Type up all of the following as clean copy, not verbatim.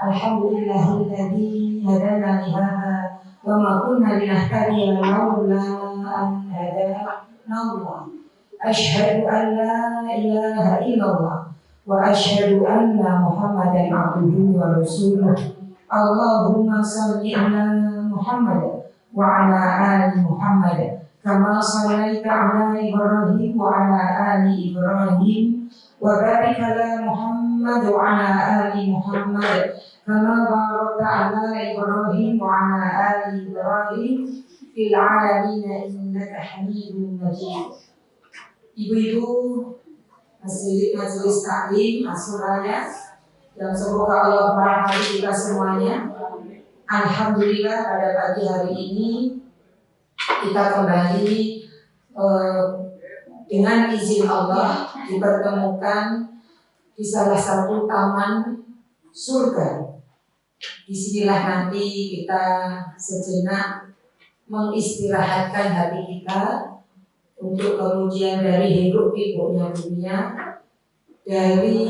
Alhamdulillahilladzi hadana li hadza wa ma kunna linahtadiya laula an hadana Allah. Asyhadu an la ilaha illallah wa asyhadu anna Muhammadan abduhu wa rasuluh. Allahumma shalli ala Muhammad wa ala ali Muhammad kama shallaita ala Ibrahim wa ala ali Ibrahim wa barik ala Muhammad wa ala ali Muhammad kama barakta ala Ibrahim wa ala ali Ibrahim fil alamin innaka Hamidum Majid. Ibu-ibu majelis taklim Asuraya yang semoga Allah merahmati kita semuanya. Alhamdulillah pada pagi hari ini kita kembali dengan izin Allah dipertemukan di salah satu taman surga. Disinilah nanti kita sejenak mengistirahatkan hati kita untuk kemudian dari hiruk pikuknya dunia, dari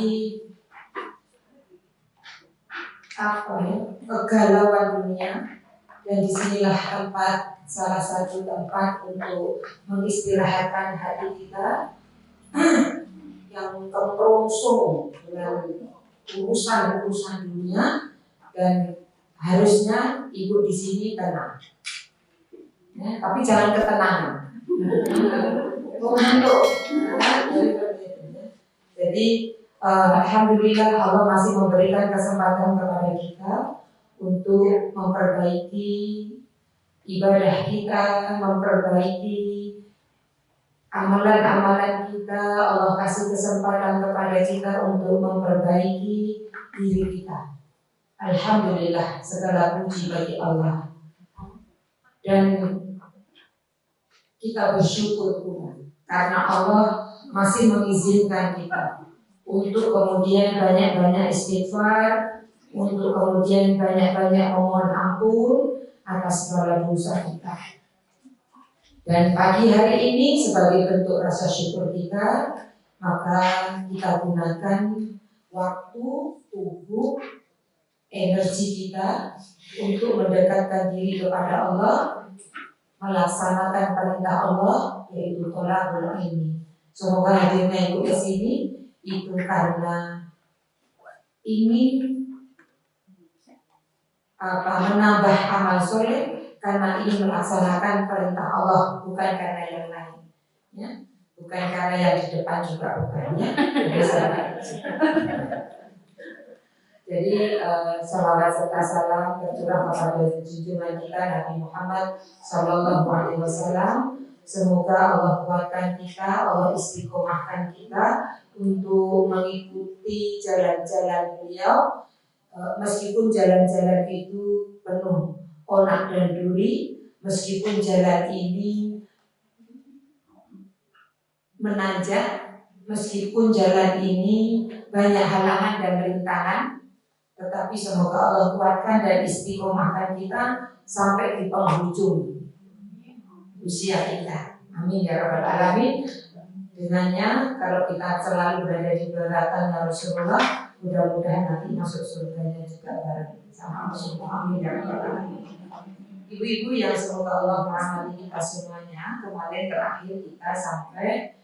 kegalauan dunia, dan disinilah tempat, salah satu tempat untuk mengistirahatkan hati kita yang terperosok dengan urusan-urusan dunia, dan harusnya ibu di sini tenang, ya, tapi jangan ketenangan, mengantuk. Jadi alhamdulillah Allah masih memberikan kesempatan kepada kita untuk memperbaiki ibadah kita, memperbaiki amalan-amalan kita. Allah kasih kesempatan kepada kita untuk memperbaiki diri kita. Alhamdulillah, segala puji bagi Allah. Dan kita bersyukur pula karena Allah masih mengizinkan kita untuk kemudian banyak-banyak istighfar, untuk kemudian banyak-banyak memohon ampun atas segala dosa kita. Dan pagi hari ini sebagai bentuk rasa syukur kita, maka kita gunakan waktu, tubuh, energi kita untuk mendekatkan diri kepada Allah, melaksanakan perintah Allah, yaitu thalabul ilmi. Semoga hadirnya ibu ke sini itu karena ingin menambah amal soleh, karena ingin melaksanakan perintah Allah, bukan karena yang lain, ya? Bukan karena yang di depan juga bukan, ya? Jadi salawat serta salam tercurah kepada junjungan kita Nabi Muhammad Sallallahu Alaihi Wasallam. Semoga Allah kuatkan kita, Allah istiqomahkan kita untuk mengikuti jalan-jalan beliau, meskipun jalan-jalan itu penuh onak dan duri, meskipun jalan ini menanjak, meskipun jalan ini banyak halangan dan rintangan, tetapi semoga Allah kuatkan dan istiqomahkan kita sampai di penghujung usia kita. Amin ya rabbal alamin. Dengannya kalau kita selalu berada di belakang Rasulullah, mudah-mudahan nanti masuk surganya juga bareng sama Rasulullah. Amin ya rabbal alamin. Ibu-ibu yang semoga Allah merahmati kita semuanya, kemarin terakhir kita sampai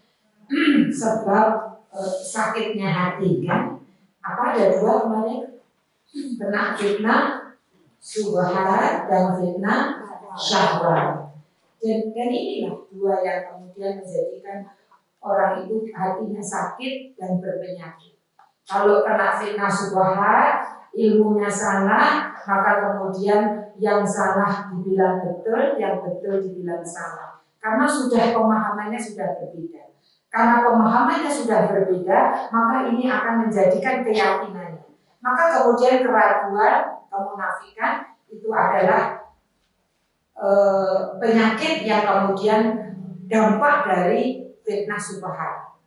sebab sakitnya hati, kan? Apa ada dua kemarin? Kena fitnah syubhat dan fitnah syahwat. Dan inilah dua yang kemudian menjadikan orang itu hatinya sakit dan berpenyakit. Kalau kena fitnah syubhat, ilmunya salah, maka kemudian yang salah dibilang betul, yang betul dibilang salah. Karena sudah pemahamannya sudah berbeda. Karena pemahamannya sudah berbeda, maka ini akan menjadikan keyakinannya. Maka kemudian keraguan, kemunafikan itu adalah penyakit yang kemudian dampak dari fitnah syubhat.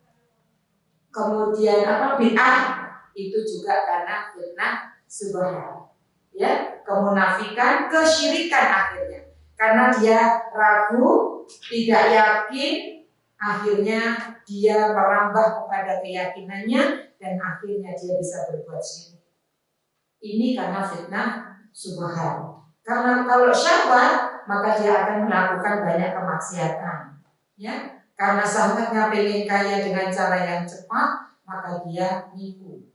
Kemudian bid'ah itu juga karena fitnah syubhat. Ya, kemunafikan, kesyirikan akhirnya. Karena dia ragu, tidak yakin, akhirnya dia merambah kepada keyakinannya dan akhirnya dia bisa berbuat syirik. Ini karena fitnah subhan. Karena kalau syahwat maka dia akan melakukan banyak kemaksiatan. Ya, karena sangatnya pengen kaya dengan cara yang cepat, maka dia nipu.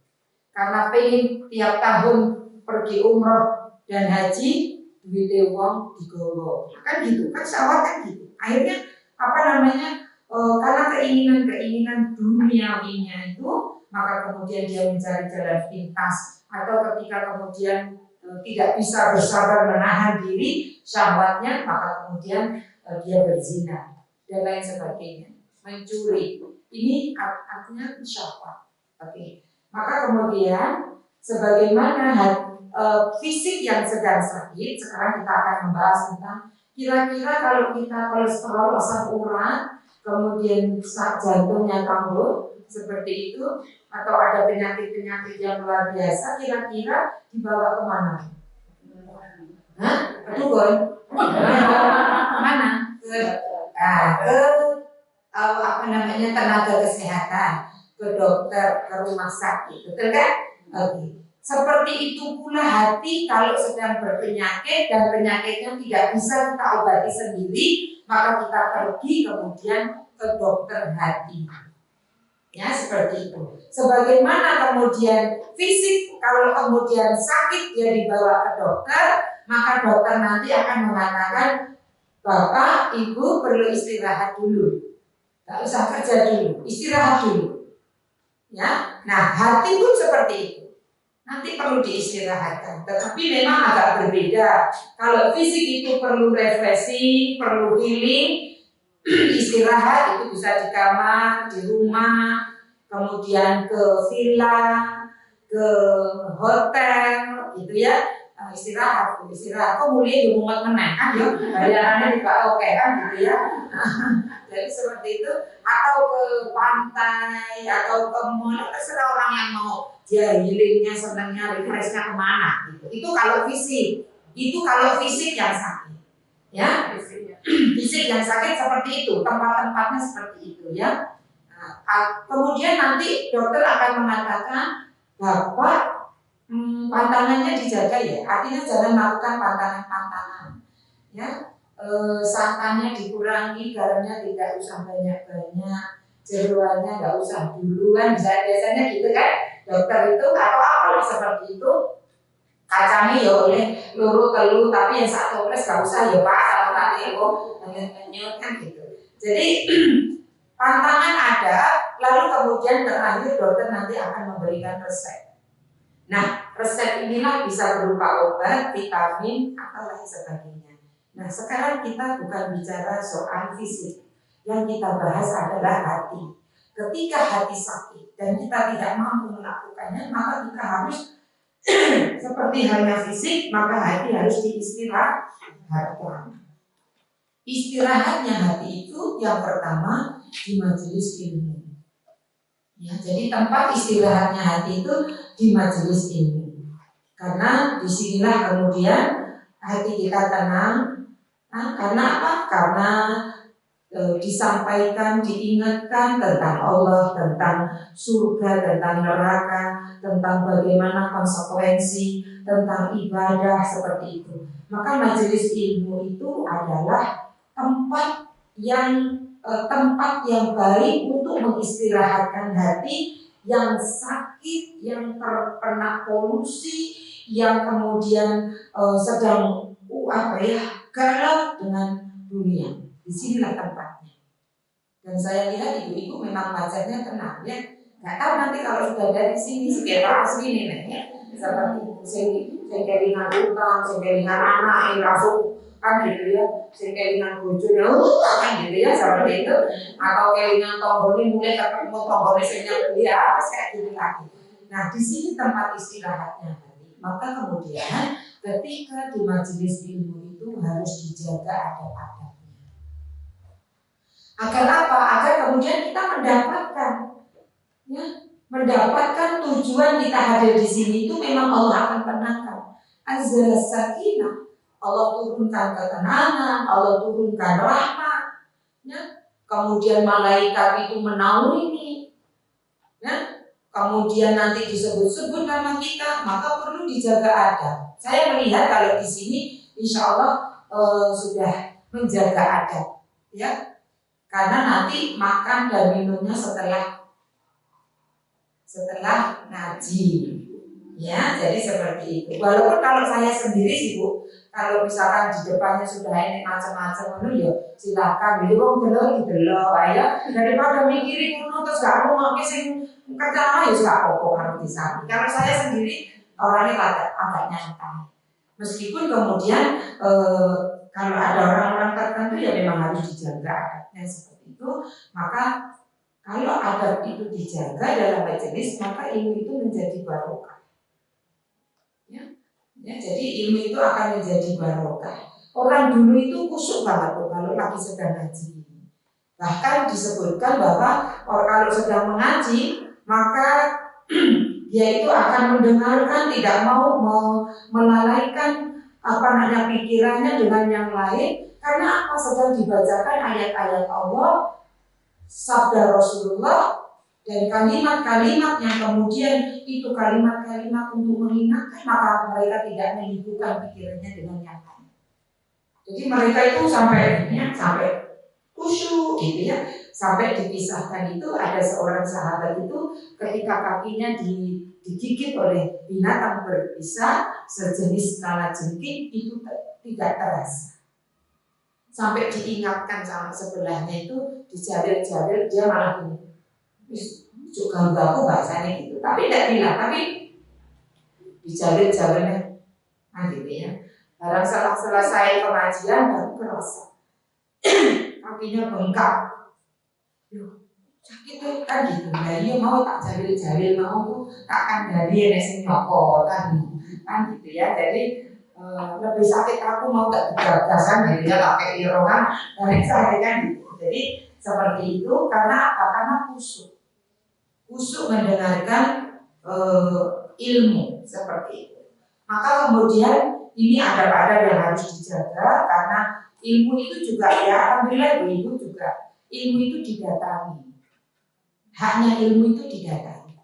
Karena pengen tiap tahun pergi umroh dan haji, duitnya uang digowo. Kan gitu, kan syahwat kan gitu. Akhirnya apa namanya? Karena keinginan-keinginan duniawinya itu, maka kemudian dia mencari jalan pintas, atau ketika kemudian tidak bisa bersabar menahan diri syahwatnya, maka kemudian dia berzina dan lain sebagainya, mencuri. Ini artinya syahwat. Oke. Maka kemudian sebagaimana fisik yang sedang sakit, sekarang kita akan membahas tentang kira-kira kalau kita kolesterol, asam urat, kemudian jantungnya kambuh seperti itu, atau ada penyakit-penyakit yang luar biasa, kira-kira dibawa kemana? Hah? Ke dukun? Mana? Ke apa namanya, tenaga kesehatan, ke dokter, ke rumah sakit, betul kan? Oke. Seperti itu pula hati kalau sedang berpenyakit dan penyakitnya tidak bisa kita obati sendiri, maka kita pergi kemudian ke dokter hati. Ya, seperti itu. Sebagaimana kemudian fisik kalau kemudian sakit dia dibawa ke dokter, maka dokter nanti akan mengatakan, Bapak, Ibu perlu istirahat dulu. Gak usah kerja dulu, istirahat dulu. Ya, nah hati pun seperti itu. Nanti perlu diistirahatkan, tetapi memang agak berbeda. Kalau fisik itu perlu refreshing, perlu healing, istirahat itu bisa di kamar, di rumah, kemudian ke villa, ke hotel, gitu ya. Istirahat, kok mulai di rumah menang kan ya, bayarannya juga oke kan gitu ya. Jadi seperti itu, atau ke pantai, atau ke mall, terserah orang yang mau dia healingnya, senangnya, refreshnya kemana gitu. Itu kalau fisik, itu kalau fisik yang sakit, ya. Fisik yang sakit seperti itu, tempat-tempatnya seperti itu ya. Nah, kemudian nanti dokter akan mengatakan, Bapak pantangannya dijaga ya, artinya jangan melakukan pantangan-pantangan ya. Santannya dikurangi, garamnya tidak usah banyak-banyak, jeroannya nggak usah duluan, biasanya gitu kan dokter itu, atau apa seperti itu. Kacangnya ya boleh luru telu, tapi yang satu plus gak usah ya Pak, kalau nanti kok menyut kan gitu. Jadi pantangan ada, lalu kemudian terakhir dokter nanti akan memberikan resep. Nah, resep inilah bisa berupa obat, vitamin, atau lain sebagainya. Nah, sekarang kita bukan bicara soal fisik. Yang kita bahas adalah hati. Ketika hati sakit dan kita tidak mampu melakukannya, maka kita harus seperti halnya fisik, maka hati harus diistirahatkan. Istirahatnya hati itu yang pertama di majelis ilmu. Ya, jadi tempat istirahatnya hati itu di majelis ilmu. Karena disinilah kemudian hati kita tenang. Nah, karena apa? Karena disampaikan, diingatkan tentang Allah, tentang surga, tentang neraka, tentang bagaimana konsekuensi, tentang ibadah seperti itu. Maka majelis ilmu itu adalah tempat yang baik untuk mengistirahatkan hati yang sakit, yang terkena polusi, yang kemudian sedang galau dengan dunia. Disinilah tempatnya. Dan saya lihat ibu-ibu memang wajahnya tenang ya. Nggak tahu nanti kalau sudah dari sini sekitar sini nih ya. Seperti itu, kelingan utang, kelingan anak, langsung kan gitu ya, kelingan bojone kan gitu ya, seperti itu. Atau kelingan tonggone mulai ketemu tonggone senyap dia, kayak gitu lagi. Nah, di sini tempat istirahatnya tadi. Maka kemudian ketika di majelis ilmu itu harus dijaga adab-adabnya. Agar apa? Agar kemudian kita mendapatkan tujuan kita hadir di sini itu memang Allah akan tenangkan. Anzala sakinah, Allah turunkan ketenangan, Allah turunkan rahmat. Ya. Kemudian malaikat itu menaungi. Ya. kemudian nanti disebut-sebut nama kita, maka perlu dijaga adab. Saya melihat kalau di sini insya Allah sudah menjaga adab, ya, karena nanti makan dan minumnya setelah ngaji, ya, jadi seperti itu. Walaupun kalau saya sendiri sih Bu, kalau misalkan di depannya sudah ini macam-macam, ya silakan, jadi kok delok, ayo daripada mikirin terus gak mau pakai sing kata ya suka apa harus bisa. Kalau saya sendiri orangnya agak nyantai. Meskipun kemudian kalau ada orang-orang tertentu ya memang harus dijaga adabnya seperti itu. Maka kalau adab itu dijaga dalam majelis, maka ilmu itu menjadi barokah. Ya, jadi ilmu itu akan menjadi barokah. Orang dulu itu khusyuk banget tuh kalau lagi sedang ngaji. Bahkan disebutkan bahwa kalau sedang mengaji, maka dia itu akan mendengarkan, tidak mau melalaikan pikirannya dengan yang lain, karena apa, sedang dibacakan ayat-ayat Allah, sabda Rasulullah, dan kalimat-kalimat yang kemudian itu kalimat-kalimat untuk mengingatkan, maka mereka tidak menyibukkan pikirannya dengan yang lain. Jadi mereka itu sampai khusyuk gitu ya. Sampai dipisahkan itu ada seorang sahabat itu ketika kakinya digigit oleh binatang berbisa sejenis kalajengking itu tidak terasa. Sampai diingatkan sama sebelahnya itu dijalir-jalir, dia malah ini juga aku bahasanya gitu, tapi tidak bilang, tapi dijalir-jalirnya gitu ya. Barang selesai pengajian baru kerasa kakinya bengkak. Loh, sakit kan gitu. Nah, iya mau tak jalil-jalil mau tak kandani nek sing nyokotan kan gitu ya. Jadi lebih sakit aku mau gak digagasan gitu ya, pakai irongan dari saya kan gitu. Jadi seperti itu karena apa? Karena khusyuk mendengarkan ilmu seperti itu. Maka kemudian ini ada yang harus dijaga karena ilmu itu juga ya, alhamdulillah ibu juga ilmu itu didatangi. Haknya ilmu itu didatangi.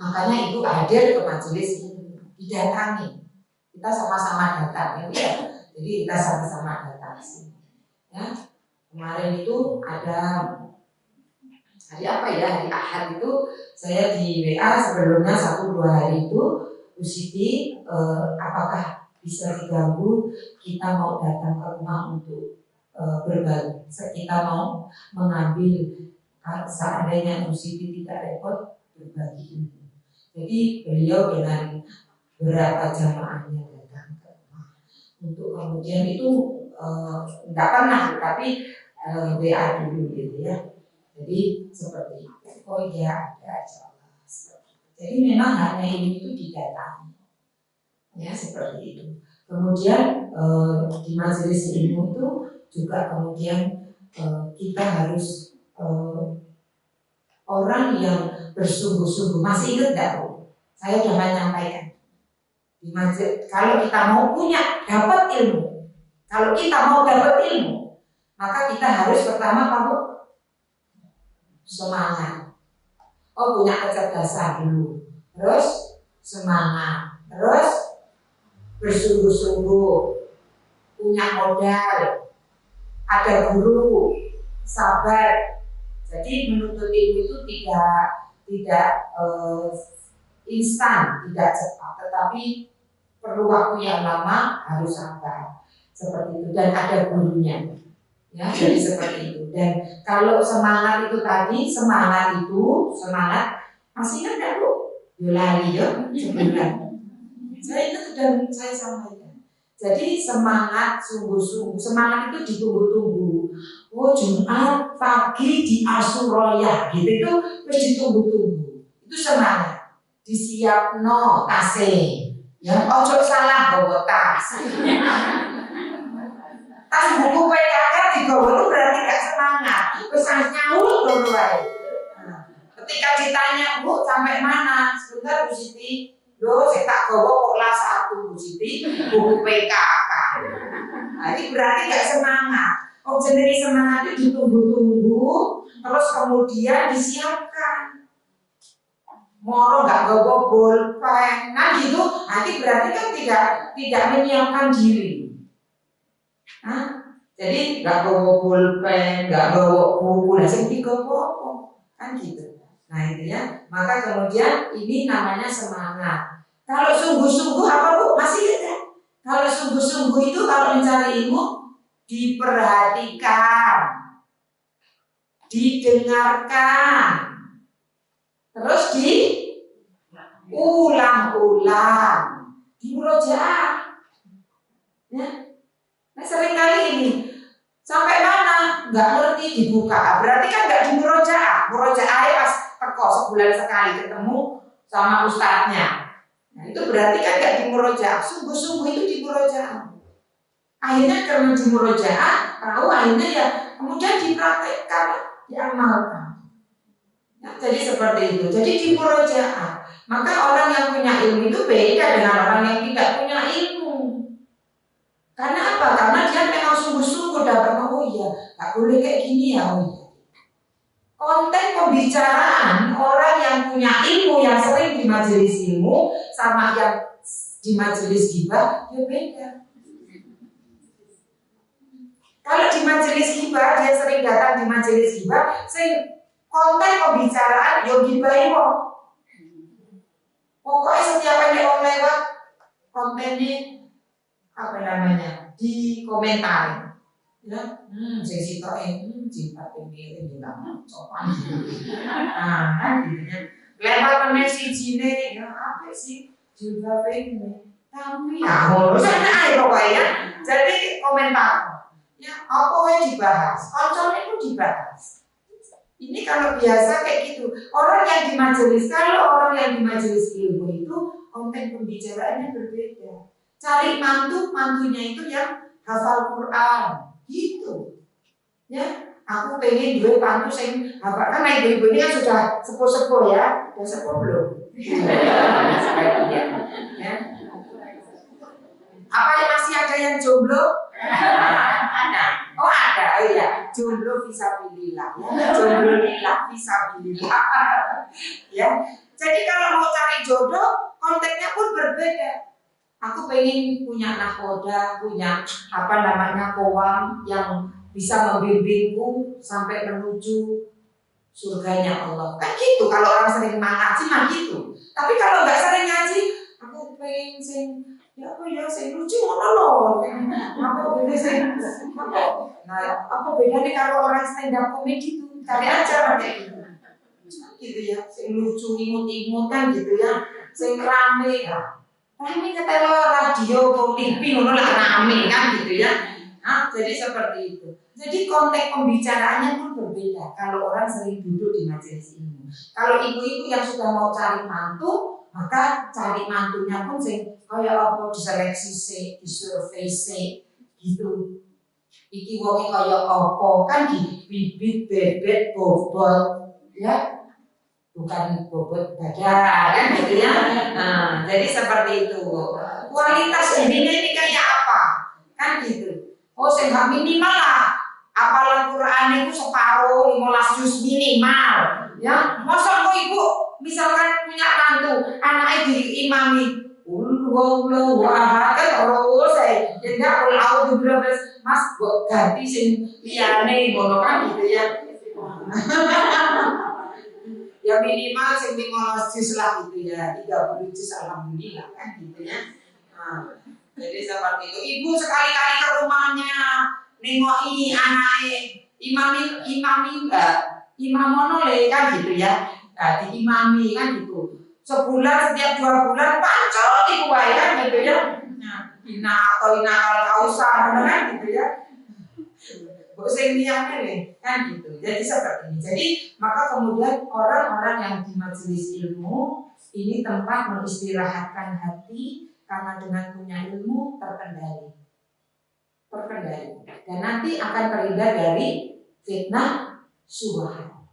Makanya ibu hadir ke majelis ini didatangi. Kita sama-sama datang ya. Jadi kita sama-sama datang sini. Ya. Kemarin itu ada hari Ahad itu saya di WA sebelumnya 1-2 hari itu Bu Siti apakah bisa diganggu kita mau datang ke rumah untuk berbagi, kita mau mengambil seandainya Bu Siti tidak repot berbagi ini. Jadi beliau dengan beberapa jamaahnya datang ke rumah untuk kemudian itu tidak pernah tapi WA dulu gitu ya. Jadi seperti itu. Oh iya ada Allah. Jadi memang hanya ini itu didatangi. Ya seperti itu. Kemudian di majelis ilmu itu juga kemudian kita harus orang yang bersungguh-sungguh. Masih ingat enggak Bu? Saya sudah menyampaikan di majelis kalau kita mau dapat ilmu, kalau kita mau dapat ilmu, maka kita harus pertama kamu semangat. Oh punya kecerdasan dulu, terus semangat, terus bersungguh-sungguh, punya modal, ada guru, sabar. Jadi menuntut ilmu itu tidak instan, tidak cepat, tetapi perlu waktu yang lama, harus sabar. Seperti itu dan ada gurunya. Ya, jadi seperti itu. Dan kalau semangat itu tadi, semangat masih ingat enggak Bu? Yolali ya, sebulan. Saya itu sudah saya sampaikan. Jadi semangat sungguh-sungguh, semangat itu ditunggu-tunggu. Oh Jumat pagi di Asuroya gitu itu terus ditunggu-tunggu. Itu semangat. Disiapno tase. Ya, ojo salah bawa tas. Tas buku PKK digawa itu berarti gak semangat. Pesan nyaut dulu aja. Ketika ditanya Bu sampai mana? Sebentar Bu Siti. Loh, saya tak gawa kok kelas 1 Bu Siti, buku PKK. Nah, ini berarti gak semangat. Oh, jadi semangat itu ditunggu-tunggu, terus kemudian disiapkan. moro nggak bawa bolpen, nah gitu, nanti berarti kan tidak menyiapkan diri. Nah, jadi nggak bawa bolpen, nggak bawa buku, nah sing digowo kan gitu. Nah itu ya, maka kemudian ini namanya semangat. Kalau sungguh-sungguh apa Bu? Masih ada. Kalau sungguh-sungguh itu kalau mencari ilmu diperhatikan, didengarkan, terus diulang-ulang, dimurojaah. Ya. Nah seringkali ini sampai mana nggak ngerti dibuka, berarti kan nggak dimurojaah. Murojaah pas teko sebulan sekali ketemu sama ustadznya. Nah itu berarti kan nggak dimurojaah. Sungguh-sungguh itu dimurojaah. Akhirnya karena dimurojaah, tahu akhirnya ya kemudian dipraktekkan, diamalkan. Nah, jadi seperti itu. Jadi dimurojaah. Maka orang yang punya ilmu itu beda dengan orang yang tidak punya ilmu. Karena apa? Karena dia memang sungguh-sungguh dapat, oh iya, nggak boleh kayak gini ya, oh iya. Konten pembicaraan orang yang punya ilmu, yang sering di majelis ilmu, sama yang di majelis ghibah, ya beda. Kalau di majelis ghibah, dia sering datang di majelis ghibah, konten pembicaraan, ya ghibah itu. Pokoknya setiap kali orang lewat, kontennya apa namanya, di komentar. Ya, saya sitoin, cinta pengen bilang, sopan. Nah, kan gitu ya. Lewat mana si Cine, ya apa sih, juga pengen. Tapi ya, harusnya ayo pokoknya. Jadi komentar, ya apa yang dibahas, konsolnya itu dibahas. Ini kalau biasa kayak gitu. Orang yang di majelis, kalau orang yang di majelis ilmu itu konten pembicaraannya berbeda. Cari mantunya itu yang hafal Quran. Gitu, ya. Aku pengen dua pantu sing apa kan ibu-ibu ini kan sudah sepuh-sepuh ya, sudah sepuh belum? Ya. Apa yang masih ada yang jomblo? Ada. Oh ada, oh iya. Jomblo fisabilillah, ya. Jomblo lillah fisabilillah. Ya. Jadi kalau mau cari jodoh, konteksnya pun berbeda. Aku pengen punya nakoda, punya apa namanya koam yang bisa membimbingku sampai menuju surganya Allah. Kan gitu kalau orang sering ngaji mah gitu. Tapi kalau nggak sering ngaji, aku pengen sing ya apa ya sing lucu ngono loh. Apa beda sing nah apa bedanya kalau orang stand up comedy itu cari aja kayak gitu. Gitu ya, sing lucu imut-imut kan gitu ya, sing rame ya. Rame ketelo radio, TV, ngono lah rame kan gitu ya. Nah, jadi seperti itu. Jadi konteks pembicaraannya pun berbeda kalau orang sering duduk di majelis ilmu. Kalau ibu-ibu yang sudah mau cari mantu, maka cari mantunya pun sing kaya apa diseleksi sih, disurvei sih, gitu. Iki wonge kaya apa kan di bibit, bebek, bobot, ya. Bukan bobot badan kan gitu ya. Nah, jadi seperti itu. Kualitas dirinya ini kayak apa? Kan gitu. Oh, saya minimal lah. Hafalan Quran itu separuh 15 juz minimal. Ya, masa kok ibu misalkan punya mantu, anaknya diimami Wallahu ahad kan terus saya tidak ulau juga mas ganti sing liyane ngono kan gitu ya. Ya minimal sing 15 juz lah gitu ya, 30 juz alhamdulillah kan gitu ya. Nah, jadi seperti itu. Ibu sekali-kali ke rumahnya nengoki anake imamono le kan gitu ya. Nah, diimami kan gitu. Sebulan setiap 2 bulan pancol ibu wae kan gitu ya. Nah, ina atau inakal kausa kan gitu ya. Sing liyane nih kan gitu. Jadi seperti ini. Jadi maka kemudian orang-orang yang di majelis ilmu ini tempat mengistirahatkan hati karena dengan punya ilmu terkendali. Dan nanti akan terhindar dari fitnah syubhat.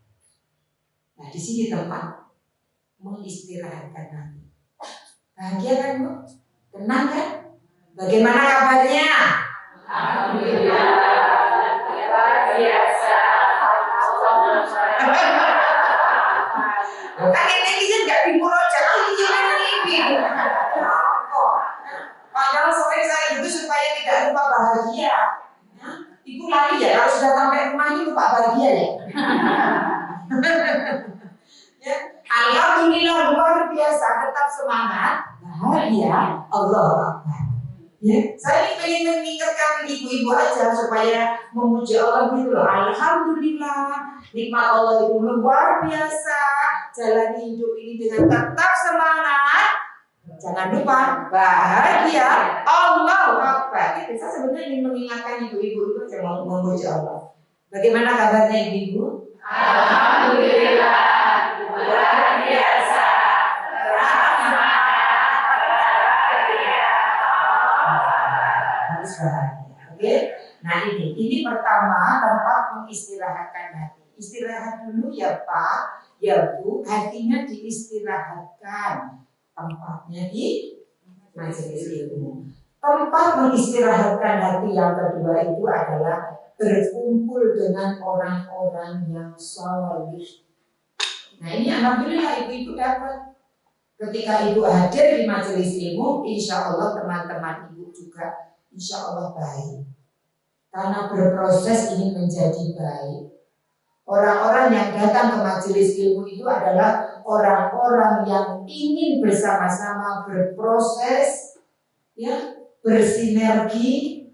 Nah, di sini tempat mengistirahatkan hati. Bahagia kan Bu? Tenang kan? Bagaimana kabarnya? Alhamdulillah. Biasa. Kan ini nggak dimulai alhamdulillah luar biasa, tetap semangat, bahagia, Allah Akbar. Ya, saya ingin mengingatkan ibu-ibu aja supaya memuji Allah gitu loh. Alhamdulillah, nikmat Allah itu luar biasa. Jalani hidup ini dengan tetap semangat. Jangan lupa bahagia, Allah Akbar. Kita sebenarnya ingin mengingatkan ibu-ibu itu aja mau memuji Allah. Bagaimana kabarnya ibu-ibu? Alhamdulillah, luar biasa. Harus bahagia, oke? Nah ini pertama tempat mengistirahatkan hati. Istirahat dulu ya Pak, ya Bu, hatinya diistirahatkan. Tempatnya di majelis ilmu. Tempat mengistirahatkan hati yang kedua itu adalah berkumpul dengan orang-orang yang saleh. Nah ini alhamdulillah ibu-ibu dapat. Ketika ibu hadir di majelis ilmu, insya Allah teman-teman ibu juga insya Allah baik. Karena berproses ini menjadi baik. Orang-orang yang datang ke majelis ilmu itu adalah orang-orang yang ingin bersama-sama berproses, ya, bersinergi,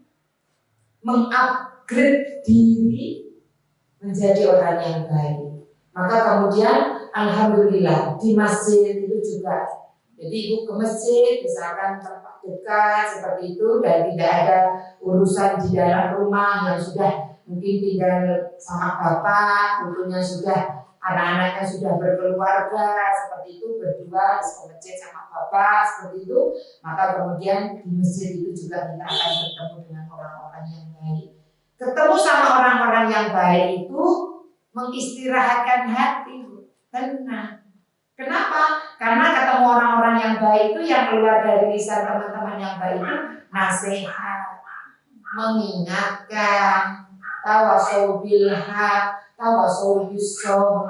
mengupgrade diri menjadi orang yang baik. Maka kemudian alhamdulillah di masjid itu juga. Jadi ibu ke masjid misalkan tempat dekat seperti itu dan tidak ada urusan di dalam rumah yang sudah mungkin tinggal sama bapak, tentunya sudah anak-anaknya sudah berkeluarga seperti itu, berdua ke masjid sama bapak seperti itu, maka kemudian di masjid itu juga kita akan bertemu dengan orang-orang yang baik. Ketemu sama orang-orang yang baik itu mengistirahatkan hati, tenang. Kenapa? Karena ketemu orang-orang yang baik itu yang keluar dari lisan teman-teman yang baik itu nasihat, mengingatkan, tawasau bil haq, tawasau bis sabr.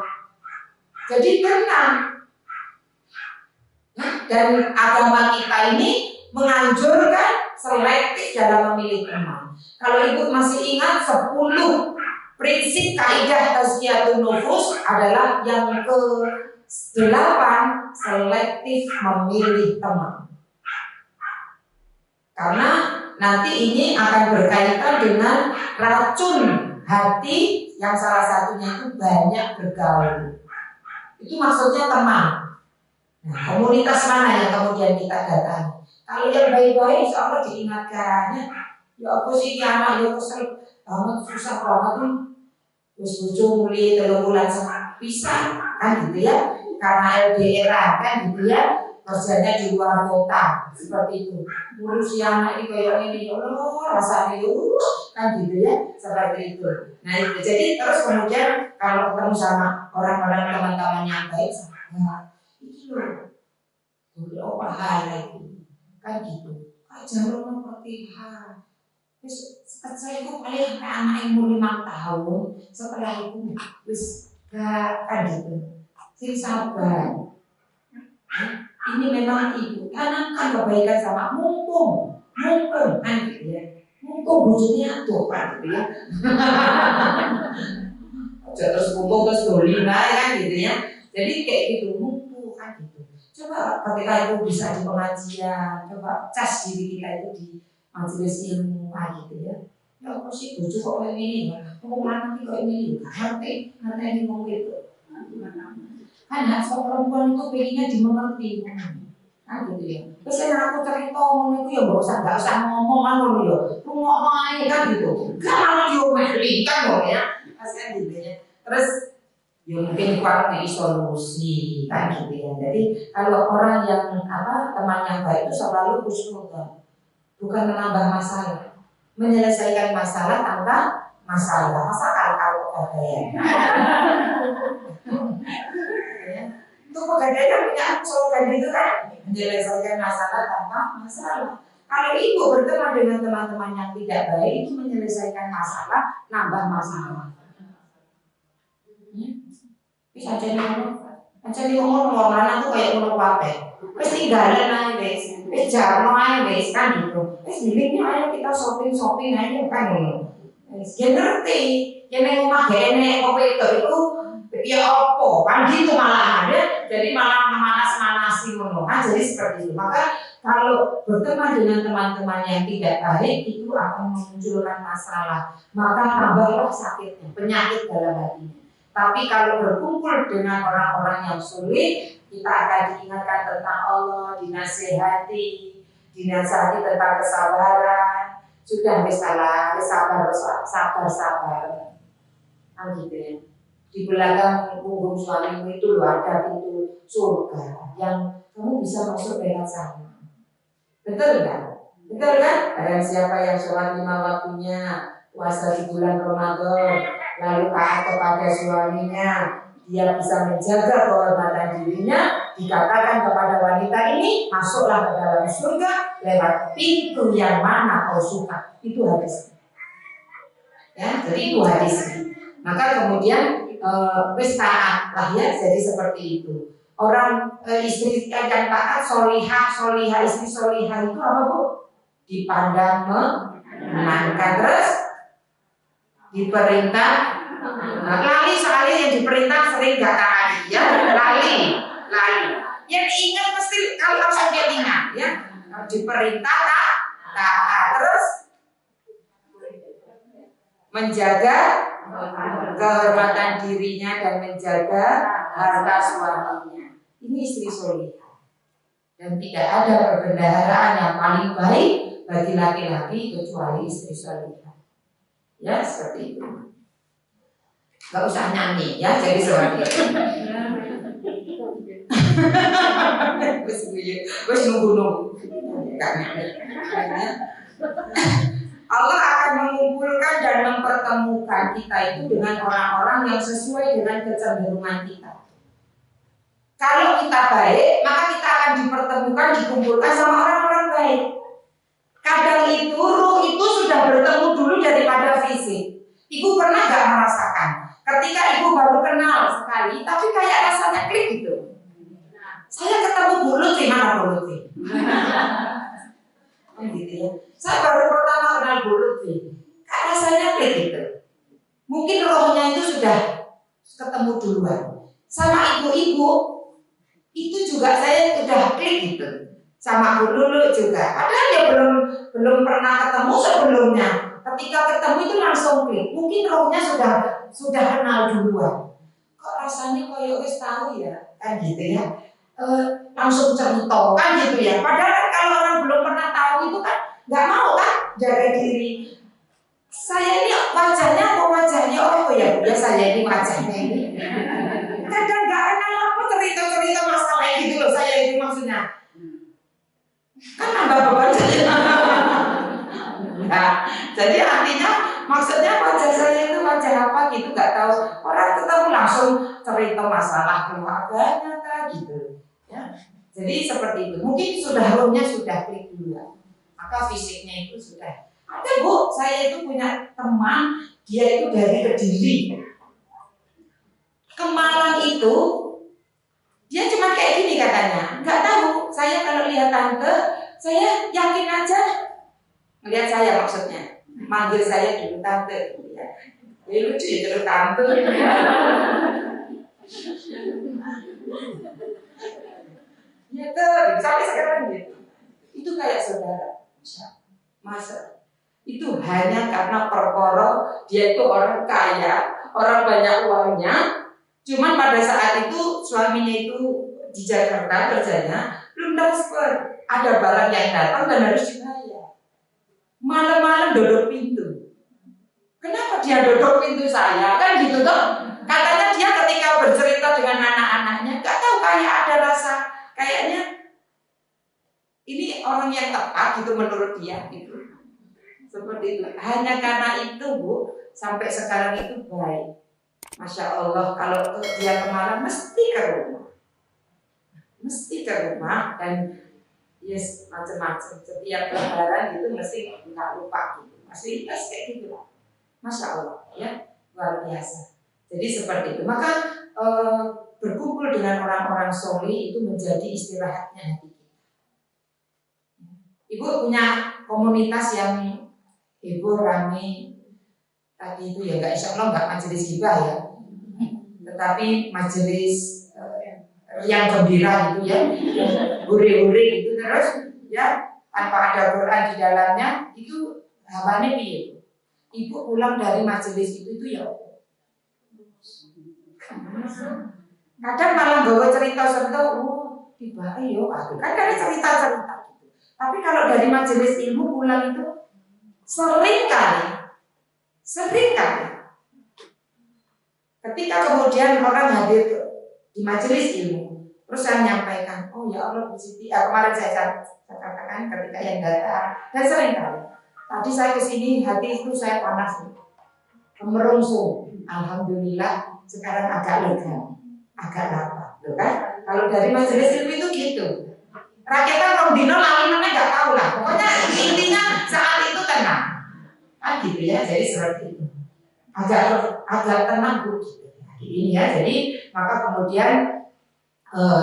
Jadi tenang. Dan agama kita ini menganjurkan selektif dalam memilih teman. Kalau ibu masih ingat 10 prinsip kaidah tazkiyatun nufus adalah yang ke-8, selektif memilih teman. Karena nanti ini akan berkaitan dengan racun hati yang salah satunya itu banyak bergaul. Itu maksudnya teman. Nah, komunitas mana yang kemudian kita datangi? Kalau yang baik-baik insya Allah diingatkan. Ya apa sih ini anak ya kesel banget, susah banget nih. Terus bojo muli 3 bulan sama pisah kan gitu ya. Karena LDR kan gitu ya. Kerjanya di luar kota seperti itu. Ngurus anak ini kayak ini, ya Allah rasanya kan gitu ya, seperti itu. Nah itu jadi terus kemudian kalau ketemu sama orang-orang teman-teman yang baik, sama itu loh, pahala itu kan gitu. Ajaran Fatihah. Terus saya itu paling anak yang umur 5 tahun, setelah itu wis gak kan gitu. Sing sabar. Ini memang ibu tanamkan kebaikan sama mumpung kan gitu ya, mumpung bujurnya tuh kan gitu ya. Terus mumpung terus dolina kan gitu ya. Jadi kayak gitu mumpung kan gitu. Coba ketika itu bisa di pengajian, coba cas diri kita itu di majelis ilmu gitu ya. Ya apa sih bujur kok kayak gini ya? Ngomong nanti kok ini ngerti ini ngomong gitu. Kan hak perempuan itu pengennya dimengerti kan gitu ya. Terus aku cerita ngomong itu ya gak usah ngomong kan ya. Rungokno ae kan gitu. Gak mau diomelin kan kok ya. Kasihan gitu ya. Terus ya mungkin kuat solusi kan gitu ya. Jadi kalau orang yang teman yang baik itu selalu husnudzon. Bukan menambah masalah. Menyelesaikan masalah tanpa masalah. Masa kalau ya. Itu pegadaian punya slogan itu kan, menyelesaikan masalah tanpa masalah. Kalau ibu berteman dengan teman-teman yang tidak baik itu menyelesaikan masalah, nambah masalah. Bisa jadi ngomong orang tuh kayak ngomong apa? Wes tinggalan aja wes, wes jarno aja wes kan gitu. Wes miliknya ayo kita shopping aja kan gitu. Wes ngerti, yang rumah gene kopi itu ya opo kan gitu malah ada, jadi malah memanas-manasi ngono. Jadi seperti itu. Maka kalau berteman dengan teman-teman yang tidak baik itu akan memunculkan masalah, maka tambahlah sakitnya, penyakit dalam hatinya. Tapi kalau berkumpul dengan orang-orang yang sulit, kita akan diingatkan tentang Allah, dinasihati tentang kesabaran. Sudah sabar, kan gitu ya. Di belakang punggung suamimu itu loh ada pintu surga yang kamu bisa masuk lewat sana. Betul kan? Betul kan? Dan siapa yang sholat 5 waktunya, puasa di bulan Ramadan, lalu taat kepada suaminya, dia bisa menjaga kehormatan dirinya, dikatakan kepada wanita ini, masuklah ke dalam surga lewat pintu yang mana kau suka. Itu hadis. Ya, jadi itu hadis. Maka kemudian wis taat lah ya, jadi seperti itu. Orang istri yang taat, solihah, istri solihah itu apa Bu? Dipandang menyenangkan, terus diperintah lali, soalnya yang diperintah sering gak taat ya, lali. Yang ingat mesti kalau langsung dia ingat ya, diperintah taat, terus menjaga kehormatan dirinya dan menjaga harta suaminya. Ini istri solihah. Dan tidak ada perbendaharaan yang paling baik bagi laki-laki kecuali istri solihah. Ya seperti itu. Gak usah nyanyi ya, jadi seperti itu. Wes nunggu. Allah akan mengumpulkan dan mempertemukan kita itu dengan orang-orang yang sesuai dengan kecenderungan kita. Kalau kita baik, maka kita akan dipertemukan, dikumpulkan sama orang-orang baik. Kadang itu ruh itu sudah bertemu dulu daripada fisik. Ibu pernah gak merasakan ketika ibu baru kenal sekali, tapi kayak rasanya klik gitu. Saya ketemu Bu Lutfi, mana Bu Lutfi? Gitu ya. Saya baru pertama kenal Bu Lutfi, kayak rasanya klik gitu. Mungkin rohnya itu sudah ketemu duluan. Sama ibu-ibu itu juga saya sudah klik gitu. Sama Bu Lulu juga. Padahal dia belum pernah ketemu sebelumnya. Ketika ketemu itu langsung klik. Mungkin rohnya sudah kenal duluan. Kok rasanya kayak wis tahu ya, kan gitu ya. Langsung cerita kan gitu ya. Padahal kalau orang belum pernah tahu itu kan nggak mau kan jaga diri. Saya ini wajahnya apa wajahnya oh ya saya ini wajahnya ini. Kadang nggak kenal apa cerita masalah gitu loh saya itu maksudnya. Kan nambah beban saja. Nah, jadi artinya maksudnya wajah saya itu wajah apa gitu nggak tahu. Orang ketemu langsung cerita masalah keluarganya gitu. Ya. Jadi seperti itu. Mungkin sudah rohnya sudah klik dulu. Maka fisiknya itu sudah. Ada Bu, saya itu punya teman, dia itu dari Kediri. Ke Malang itu, dia cuma kayak gini katanya. Nggak tahu, saya kalau lihat tante, saya yakin aja. Melihat saya maksudnya. Manggil saya dulu tante. Ya. Lucu ya dulu tante. Ya tuh, sampai sekarang gitu. Itu kayak saudara. Masa? Itu hanya karena perkara dia itu orang kaya, orang banyak uangnya. Cuman pada saat itu suaminya itu di Jakarta kerjanya belum transfer. Ada barang yang datang dan harus dibayar. Malam-malam dodok pintu. Kenapa dia dodok pintu saya? Kan gitu toh. Katanya dia ketika bercerita dengan anak-anaknya, gak tahu kayak ada rasa kayaknya ini orang yang tepat gitu menurut dia gitu. Seperti itu. Hanya karena itu Bu, sampai sekarang itu baik. Masya Allah, kalau dia kemarin mesti ke rumah dan yes macam-macam. Setiap lebaran itu mesti nggak lupa gitu. Masih kayak gitu lah. Masya Allah, ya luar biasa. Jadi seperti itu. Maka berkumpul dengan orang-orang soleh itu menjadi istirahatnya hati kita. Ibu punya komunitas yang Ibu rame tadi itu ya, insya Allah nggak majelis gibah ya, tetapi majelis yang gembira gitu ya, hore-hore gitu terus ya, tanpa ada Quran di dalamnya itu hawane piye? Ibu pulang dari majelis itu ya kadang malah bawa cerita-cerita, tiba yo aku kan ada cerita-cerita gitu. Tapi kalau dari majelis ilmu pulang itu sering kali ketika kemudian orang hadir di majelis ilmu, terus saya menyampaikan, oh ya Allah Bu Siti, kemarin saya katakan ketika yang datang, dan sering kali tadi saya kesini hati itu saya panas, merungsung. Alhamdulillah sekarang agak lega, agak lapar, kan? Kalau dari majelis ilmu itu gitu. Rakyatnya Romdino lali mana nggak tahu lah. Pokoknya intinya saat itu tenang, kan gitu ya. Jadi seperti itu. Agak tenang Bu. Ini ya. Jadi maka kemudian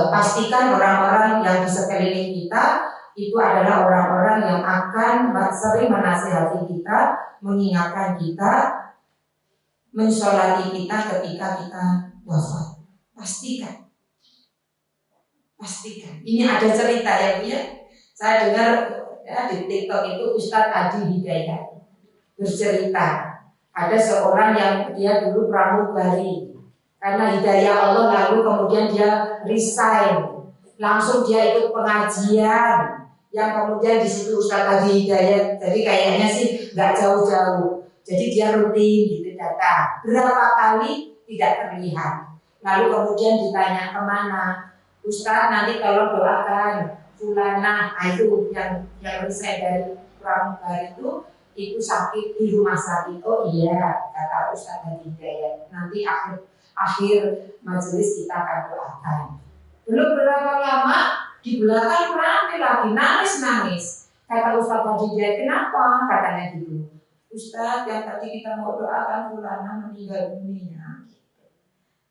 pastikan orang-orang yang di sekeliling kita itu adalah orang-orang yang akan sering menasihati kita, mengingatkan kita, mensolati kita ketika kita wafat. Pastikan. Ini ada cerita ya Bu ya. Saya dengar ya, di TikTok itu Ustadz Adi Hidayat bercerita. Ada seorang yang dia dulu pramugari. Karena hidayah Allah lalu kemudian dia resign. Langsung dia ikut pengajian. Yang kemudian di situ Ustadz Adi Hidayat. Jadi kayaknya sih nggak jauh-jauh. Jadi dia rutin gitu datang. Berapa kali tidak terlihat. Lalu kemudian ditanya kemana. Ustaz nanti tolong doakan fulana, itu yang resign dari pramugari itu sakit di rumah sakit. Oh iya, kata Ustaz Hidayat. Nanti akhir majelis kita akan doakan. Belum berapa lama di belakang rame lagi nangis. Kata Ustaz Hidayat, kenapa? Katanya gitu. Ustaz yang tadi kita mau doakan fulana meninggal dunia.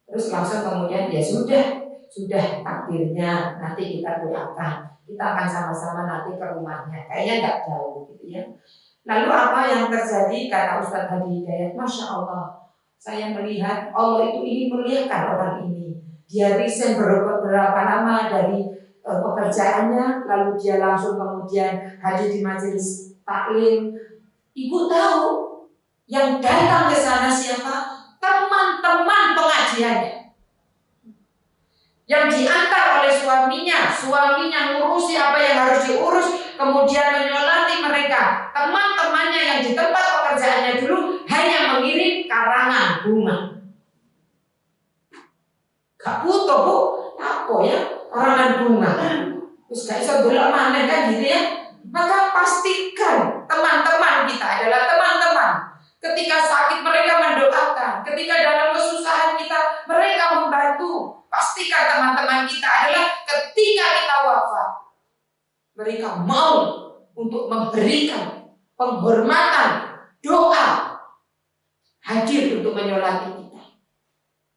Terus langsung kemudian ya sudah takdirnya nanti kita doakan, kita akan sama-sama nanti ke rumahnya, kayaknya nggak jauh gitu ya. Lalu apa yang terjadi? Kata Ustadz Hadi Hidayat, Masya Allah, saya melihat Allah itu ingin melihatkan orang ini. Dia resign berapa lama dari pekerjaannya, lalu dia langsung kemudian hadir di majelis taklim. Ibu tahu yang datang ke sana siapa? Teman-teman pengajiannya. Yang diantar oleh suaminya ngurusi apa yang harus diurus, kemudian menyolati mereka. Teman-temannya yang di tempat pekerjaannya dulu hanya mengirim karangan bunga. Gak butuh Bu, apa ya karangan bunga. Terus gak bisa belok mana kan gitu ya. Maka pastikan teman-teman kita adalah teman-teman. Ketika sakit mereka mendoakan, ketika dalam kesusahan kita mereka membantu. Pastikan teman-teman kita adalah ketika kita wafat, mereka mau untuk memberikan penghormatan, doa, hadir untuk menyolati kita.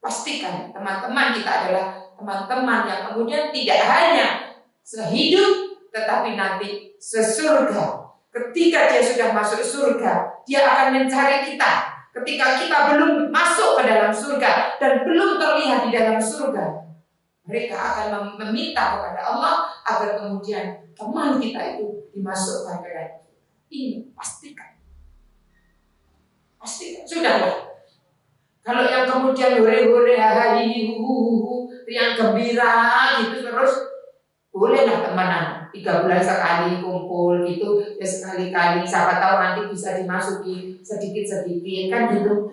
Pastikan teman-teman kita adalah teman-teman yang kemudian tidak hanya sehidup, tetapi nanti sesurga. Ketika dia sudah masuk surga, dia akan mencari kita. Ketika kita belum masuk ke dalam surga dan belum terlihat di dalam surga, mereka akan meminta kepada Allah agar kemudian teman kita itu dimasukkan ke dalam. Ini pastikan. Sudah. Kalau yang kemudian hore-hore yang gembira gitu terus, bolehlah temenan. 3 bulan sekali kumpul gitu ya, sekali-kali siapa tahu nanti bisa dimasuki sedikit-sedikit kan gitu.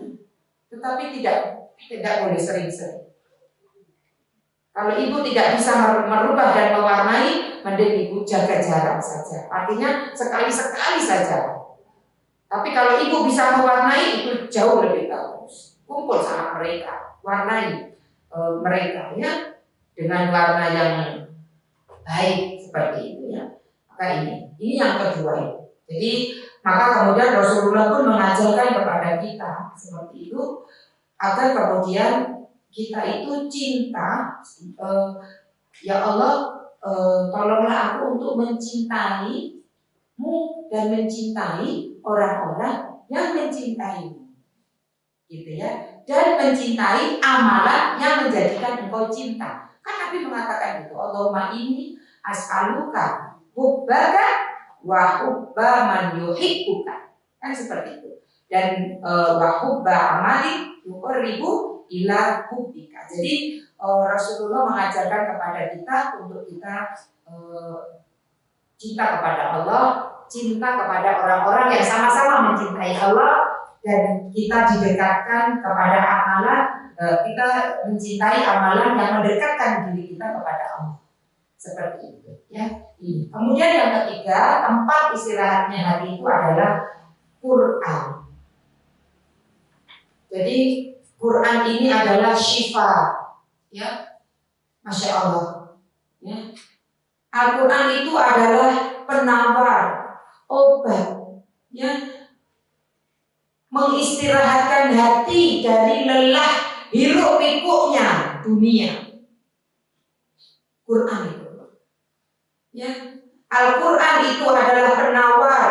Tetapi tidak boleh sering-sering. Kalau ibu tidak bisa merubah dan mewarnai, mending ibu jaga jarak saja. Artinya sekali-sekali saja. Tapi kalau ibu bisa mewarnai, itu jauh lebih bagus. Kumpul sama mereka, warnai mereka ya dengan warna yang baik seperti itu ya. Maka ini yang kedua. Jadi maka kemudian Rasulullah pun mengajarkan kepada kita seperti itu agar kemudian kita itu cinta, ya Allah, tolonglah aku untuk mencintaimu dan mencintai orang-orang yang mencintaimu, gitu ya. dan mencintai amalan yang menjadikan engkau cinta. Kan Nabi mengatakan itu, Allahumma inni as'aluka hubbaka wa hubba man yuhibbuka. Kan seperti itu. Dan wa hubba amali yuqarribu ila hubbika. Jadi Rasulullah mengajarkan kepada kita untuk kita cinta kepada Allah, cinta kepada orang-orang yang sama-sama mencintai Allah, dan kita didekatkan kepada amalan, kita mencintai amalan yang mendekatkan diri kita kepada Allah. Seperti itu, ya. Kemudian yang ketiga, tempat istirahatnya hati itu adalah Quran. Jadi Quran ini adalah syifa, ya, Masya Allah, ya. Al-Quran itu adalah penawar, obat, ya, mengistirahatkan hati dari lelah hiruk pikuknya dunia. Quran itu, ya, Al-Quran itu adalah penawar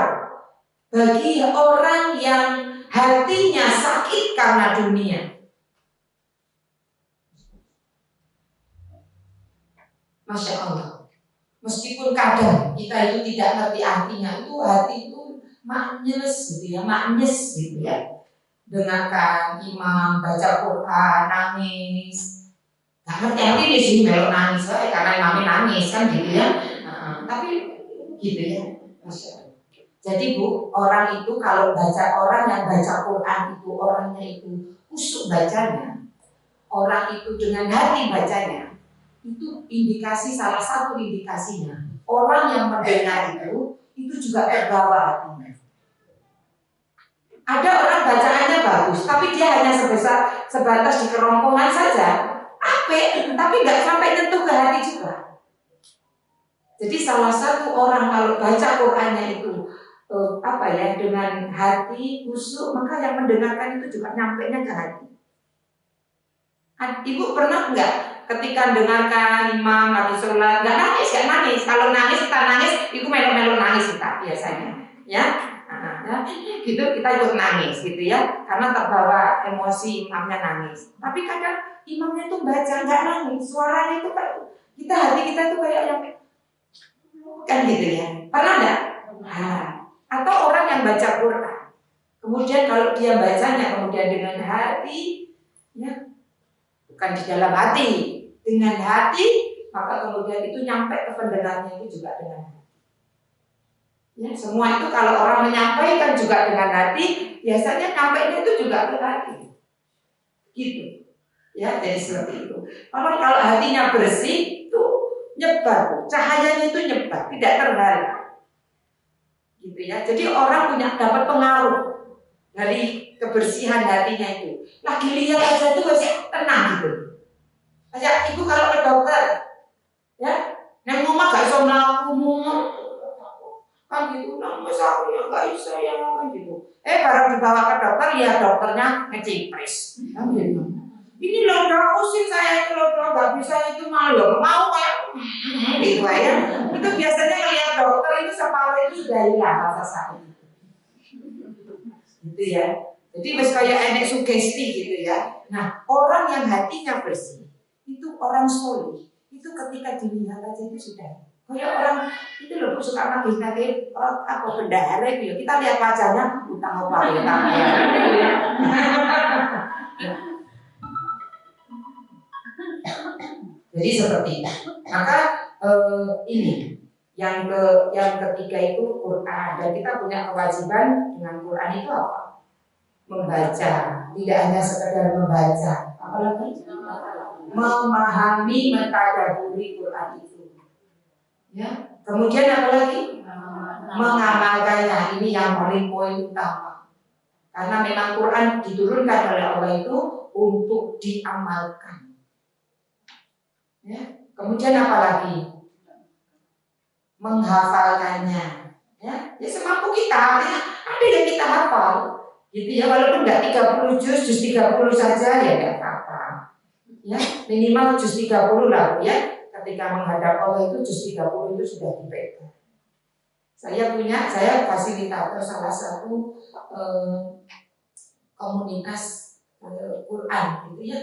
bagi orang yang hatinya sakit karena dunia. Masya Allah. Meskipun kadang kita itu tidak ngerti artinya, itu hati itu maknyes gitu ya, maknyes gitu ya. Dengarkan imam baca Quran, nangis. Gak ngerti ini sih melok nangis, karena imamnya nangis kan gitu ya. Tapi gitu ya, Masya Allah. Jadi Bu, orang itu kalau orang yang baca Quran itu orangnya itu khusyuk bacanya, orang itu dengan hati bacanya, itu indikasi, salah satu indikasinya orang yang mendengar itu juga terbawa hatinya. Ada orang bacaannya bagus, tapi dia hanya sebatas di kerongkongan saja, apik, tapi nggak sampai nyentuh ke hati juga. Jadi salah satu orang kalau baca Qurannya itu dengan hati khusyuk, maka yang mendengarkan itu juga nyampainya ke hati. Ibu pernah nggak ketika dengarkan imam lagi sholat nggak nangis? Nggak nangis. Kalau nangis kita nangis, itu melo-melo nangis kita biasanya, ya. Gitu kita ikut nangis gitu ya, karena terbawa emosi imamnya nangis. Tapi kadang imamnya tuh baca nggak nangis, suaranya itu kayak kita, hati kita tuh kayak yang kan gitu ya. Pernah nggak? Atau orang yang baca Quran, kemudian kalau dia bacanya kemudian dengan hati, ya, bukan di dalam hati, dengan hati, maka kemudian itu nyampe ke pendengarnya itu juga dengan hati. Ya, semua itu kalau orang menyampaikan juga dengan hati, biasanya nyampainya itu juga ke hati. Gitu. Ya, jadi seperti itu. Kalau hatinya bersih, itu nyebar, cahayanya itu nyebar, tidak terhalang. Gitu ya. Jadi orang dapat pengaruh dari kebersihan hatinya itu. Lagi lihat aja itu masih tenang gitu. Aja ibu kalau ke dokter, ya, neng rumah gak iso mlaku kan gitu, nang aku ya gak iso ya kan gitu. Barang dibawa ke dokter, lihat dokternya ngecipres. Kan gitu. Ini loh dok, pusing saya itu loh dok, gak bisa itu malu, mau kayak gitu ya. Itu biasanya ngelihat dokter itu separuh itu sudah hilang rasa sakit. Gitu ya. Jadi wis kayak enek sugesti gitu ya. Nah, orang yang hatinya bersih itu orang soleh, itu ketika dilihat aja itu sudah kayak orang itu loh suka nagih-nagih apa bendahara itu ya. Kita lihat wajahnya utang apa utang ya. Jadi seperti itu. Maka ini yang ketiga itu Quran, dan kita punya kewajiban dengan Quran itu apa? Membaca, tidak hanya sekedar membaca, apalagi memahami, mentadaburi Quran itu. Ya. Kemudian apa lagi? Mengamalkannya. Ini yang paling poin utama. Karena memang Quran diturunkan oleh Allah itu untuk diamalkan. Ya. Kemudian apa lagi? Menghafalkannya. Ya, semampu kita. Ada yang kita hafal. Gitu ya, walaupun nggak 30 juz 30 saja ya nggak apa-apa. Ya, minimal juz 30 lah ya. Ketika menghadap Allah itu juz 30 itu sudah dipegang. Saya fasilitator salah satu komunitas Quran gitu ya.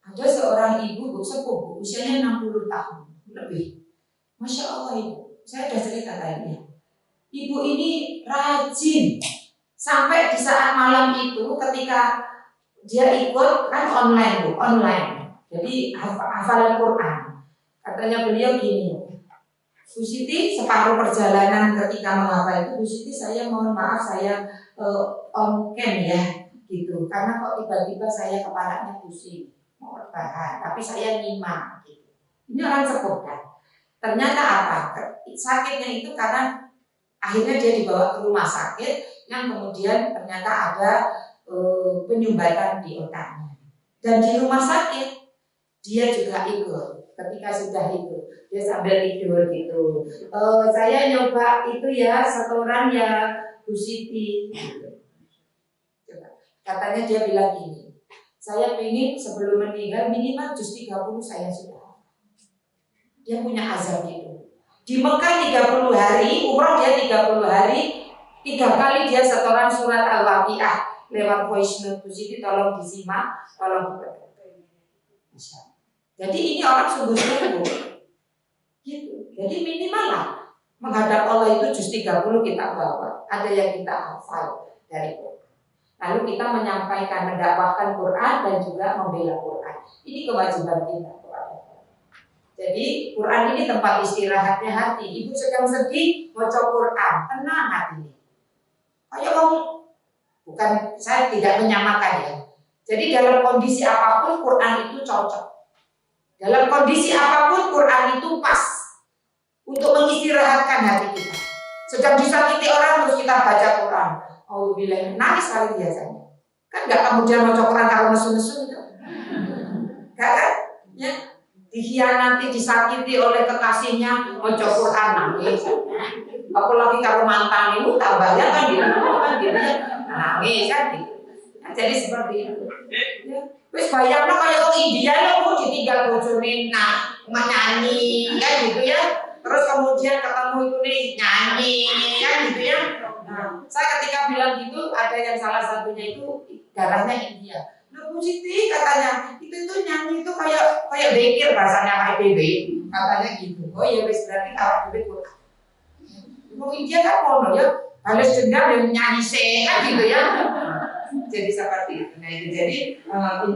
Ada seorang ibu sepuh, usianya 60 tahun lebih. Masya Allah ibu, saya ada cerita tadi. Ibu ini rajin sampai di saat malam itu ketika dia ikut kan online. Jadi hafalan Quran. Katanya beliau gini, Bu Siti separuh perjalanan ketika menghafal itu, Bu Siti saya mohon maaf saya on cam ya gitu, karena kok tiba-tiba saya kepalanya pusing mau rebahan, tapi saya nyimak gitu. Ini orang sepuh kan. Ternyata apa? Sakitnya itu karena akhirnya dia dibawa ke rumah sakit yang kemudian ternyata ada penyumbatan di otaknya. Dan di rumah sakit dia juga ikut. Ketika sudah itu dia sambil tidur gitu. Saya nyoba itu ya setoran ya Bu Siti. Katanya dia bilang gini, saya ingin sebelum meninggal minimal juz 30 saya sudah. Dia punya azam gitu. Di Mekah 30 hari, umrah dia 30 hari, 3 kali dia setoran surat Al-Waqiah lewat voice note. Bu Siti tolong disimak, tolong dibaca. Jadi ini orang sungguh-sungguh gitu. Jadi minimal lah menghadap Allah itu juz 30 kita bawa. Ada yang kita hafal dari Quran. Lalu kita menyampaikan, mendakwahkan Quran dan juga membela Quran. Ini kewajiban kita. Jadi Quran ini tempat istirahatnya hati. Ibu sedang sedih, baca Quran, tenang hatinya. Kayak kamu, bukan, saya tidak menyamakan ya. Jadi dalam kondisi apapun Quran itu cocok. Dalam kondisi apapun Quran itu pas untuk mengistirahatkan hati kita. Sedang disakiti orang terus kita baca Quran. Oh bilang nangis kali biasanya. Kan nggak kemudian baca Quran kalau nesu-nesu gitu. Gak kan? Ya. Dikhianati, disakiti oleh kekasihnya, baca Quran nangis. Apalagi kalau mantan itu tambahnya kan gitu ya. Nangis kan gitu. Nah, jadi seperti itu. Ya. Wis bayangno kaya wong India lho ditinggal bojone nyanyi kan gitu ya. Terus kemudian ketemu itu nih nyanyi kan gitu ya. Nah, saya ketika bilang gitu ada yang salah satunya itu darahnya India. Nah, Bu Siti katanya itu nyanyi itu kayak bekir bahasanya kayak bebe katanya gitu. Oh ya wis berarti awak dhewe kok. Wong India kan ngono ya. Balas dendam yang nyanyi kan gitu ya. Jadi seperti itu. Nah, itu jadi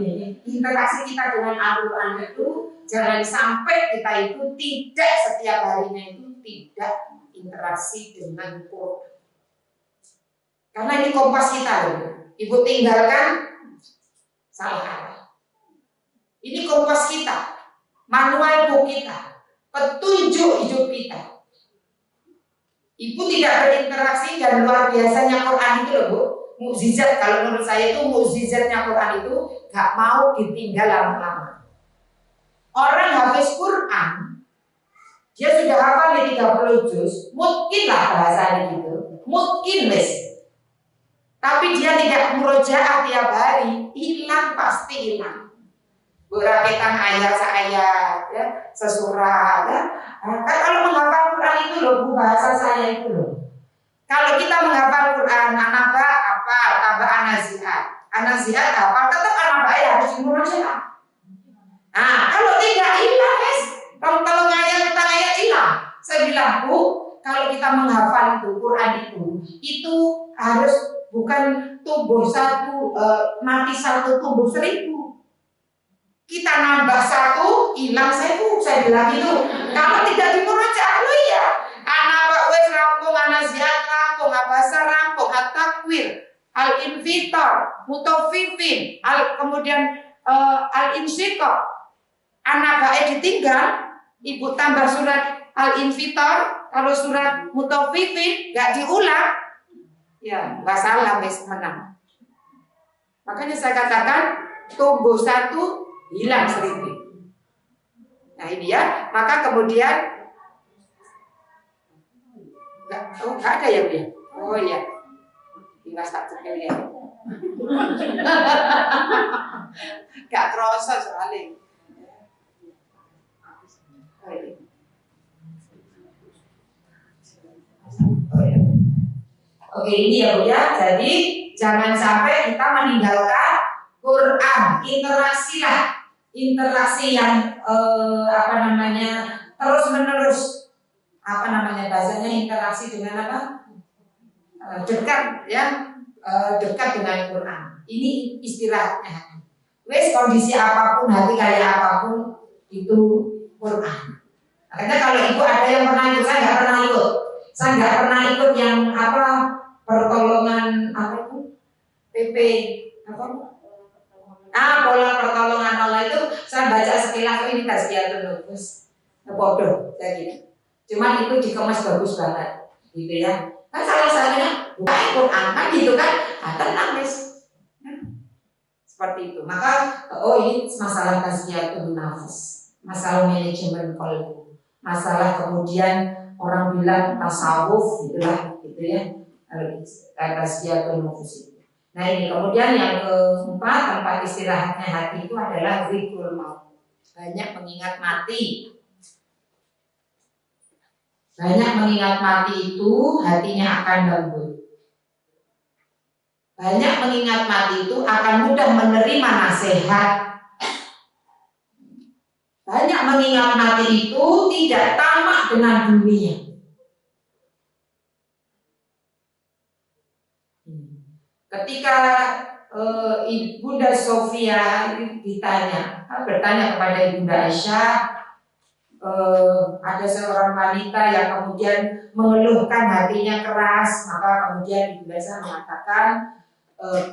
ini interaksi kita dengan Al-Quran itu jangan sampai kita itu tidak setiap harinya itu tidak interaksi dengan Quran. Karena ini kompas kita loh. Ibu tinggalkan salah arah. Ini kompas kita, manual book kita, petunjuk hidup kita. Ibu tidak berinteraksi dan luar biasanya Quran itu loh Bu. Mukjizat, kalau menurut saya itu mukjizatnya Quran itu gak mau ditinggal lama-lama. Orang hafiz Quran, dia sudah hafal di 30 juz, mungkin lah bahasanya gitu, mungkin wes. Tapi dia tidak murojaah tiap hari, hilang pasti hilang. Berakitang ayat-ayat, ya, sesurat, ya. Nah, kan kalau menghafal Quran itu loh, bahasa saya itu loh. Kalau kita menghafal Quran, anaba apa, tambah anaziat apa, tetap anaba ya harus dimurojaah. Nah, kalau tidak hilang, guys. Kalau ngayal kita ayat hilang. Saya bilang, Bu, kalau kita menghafal itu Quran itu harus bukan tumbuh satu, mati satu, tumbuh 1000. Kita nambah 1, hilang 1000. Saya bilang itu. Kalau tidak dimurojaah, lo iya. Anaba wes rampung, anaziat rampung, abasa rampung, at-takwir, al-infitar, mutawfifin, kemudian al-insyikak. Anaba ditinggal, ibu tambah surat al-infitar, kalau surat mutawfifin gak diulang, ya gak salah, wes menang. Makanya saya katakan tumbuh 1, hilang 1000. Nah ini ya, maka kemudian Enggak ada ya Bu ya? Oh iya. Tinggal tak cepil ya. Gak kerasa soalnya. Oke ini ya Bu ya. Jadi jangan sampai kita meninggalkan Quran, interaksi yang terus menerus, bahasanya interaksi dengan dekat ya, dekat dengan Quran. Ini istirahatnya. Wes kondisi apapun, hati kayak apapun, itu Quran. Makanya kalau ibu ada yang pernah ikut, saya nggak pernah ikut. Saya nggak pernah ikut yang pertolongan PP pola pertolongan Allah itu. Saya baca sekilas ini Tazkiyatun Nufus, bodoh saya gitu. Cuman itu dikemas bagus banget, gitu ya. Kan salah satunya bukan Quran kan gitu kan, tenang guys. Seperti itu. Maka ini masalah Tazkiyatun Nafs, masalah manajemen qalbu, masalah kemudian orang bilang tasawuf gitulah, gitu ya. Tazkiyatun Nufus itu. Nah ini kemudian yang keempat, tempat istirahatnya hati itu adalah zikrul maut. Banyak mengingat mati. Banyak mengingat mati itu hatinya akan lembut. Banyak mengingat mati itu akan mudah menerima nasihat. Banyak mengingat mati itu tidak tamak dengan dunia. Ketika Ibunda Sofia bertanya kepada Ibunda Aisyah, ada seorang wanita yang kemudian mengeluhkan hatinya keras, maka kemudian Ibunda Aisyah mengatakan,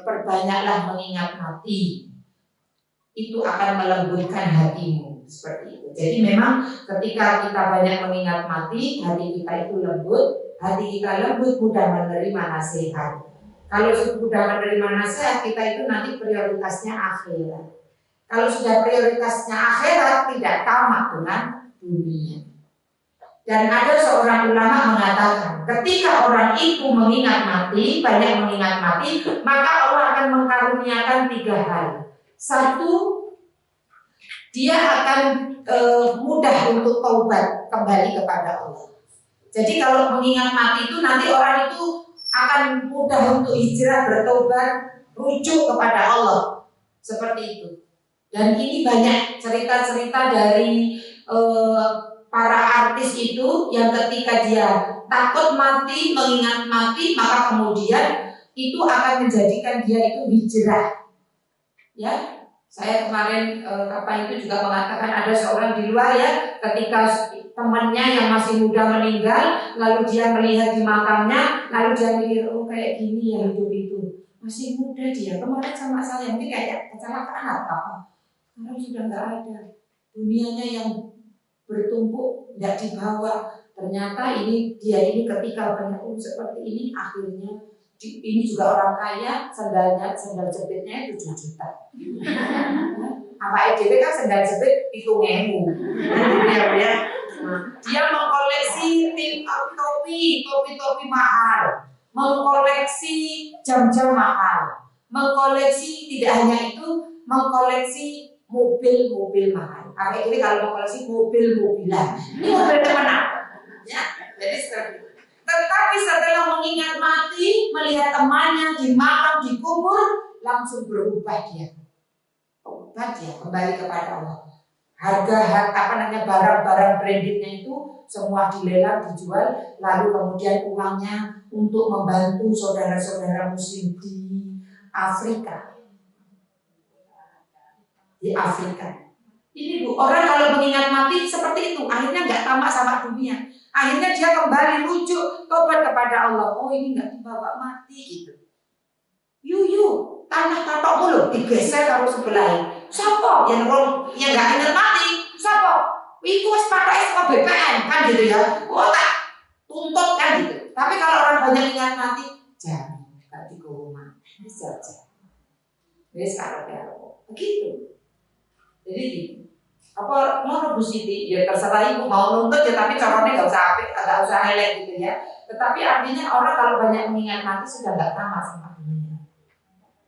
perbanyaklah mengingat mati, itu akan melembutkan hatimu, seperti itu. Jadi memang ketika kita banyak mengingat mati, hati kita itu lembut, mudah menerima nasihat. Kalau sudah menerima nasihat, kita itu nanti prioritasnya akhirat. Kalau sudah prioritasnya akhirat, tidak tamak dengan dunia. Dan ada seorang ulama mengatakan, ketika orang itu mengingat mati, banyak mengingat mati, maka Allah akan mengkaruniakan 3 hal. 1, dia akan mudah untuk taubat kembali kepada Allah. Jadi kalau mengingat mati itu nanti orang itu akan mudah untuk hijrah, bertobat, rujuk kepada Allah, seperti itu. Dan ini banyak cerita-cerita dari para artis itu yang ketika dia takut mati, mengingat mati, maka kemudian itu akan menjadikan dia itu hijrah. Ya, saya kemarin itu juga mengatakan ada seorang di luar ya, ketika temannya yang masih muda meninggal, lalu dia melihat di makamnya, lalu dia mikir, oh kayak gini ya hidup itu, masih muda dia, kemarin sama saya, mungkin kayak kecelakaan apa, sekarang sudah nggak ada, dunianya yang bertumpuk nggak dibawa, ternyata dia ini ketika banyak seperti ini, akhirnya ini juga orang kaya, sandal jepitnya 7 juta. Apa EDW kan sandal jepit 7.000. Ya. Dia mengkoleksi topi mahal, mengkoleksi jam-jam mahal, mengkoleksi tidak hanya itu, mengkoleksi mobil-mobil mahal. Akhirnya kalau mengkoleksi mobil-mobilan, ini mobil teman-teman. Ya, jadi seperti itu. Tetapi setelah mengingat mati, melihat temannya di makam, dikubur, langsung berubah dia. Kembali kepada Allah. Harga barang-barang brandednya itu semua dilelang, dijual, lalu kemudian uangnya untuk membantu saudara-saudara muslim di Afrika. Ini orang kalau mengingat mati seperti itu, akhirnya nggak tamak sama dunia. Akhirnya dia kembali rujuk tobat kepada Allah. Oh ini nggak dibawa mati gitu. Tanah tatok mulu digeser karo sebelah. Sopo yang nggak ingat mati? Sopo? Iku wis pakai sama BPN kan gitu ya. Tak tuntut kan gitu. Tapi kalau orang banyak ingat mati, jangan gak dikurungan. Bisa aja. Wis karo begitu. Jadi gitu. Apa mau Bu Siti ya terserah ibu mau nuntut ya, tapi caranya nggak usah elek gitu ya. Tetapi artinya orang kalau banyak mengingat mati sudah nggak tamak sama dunia,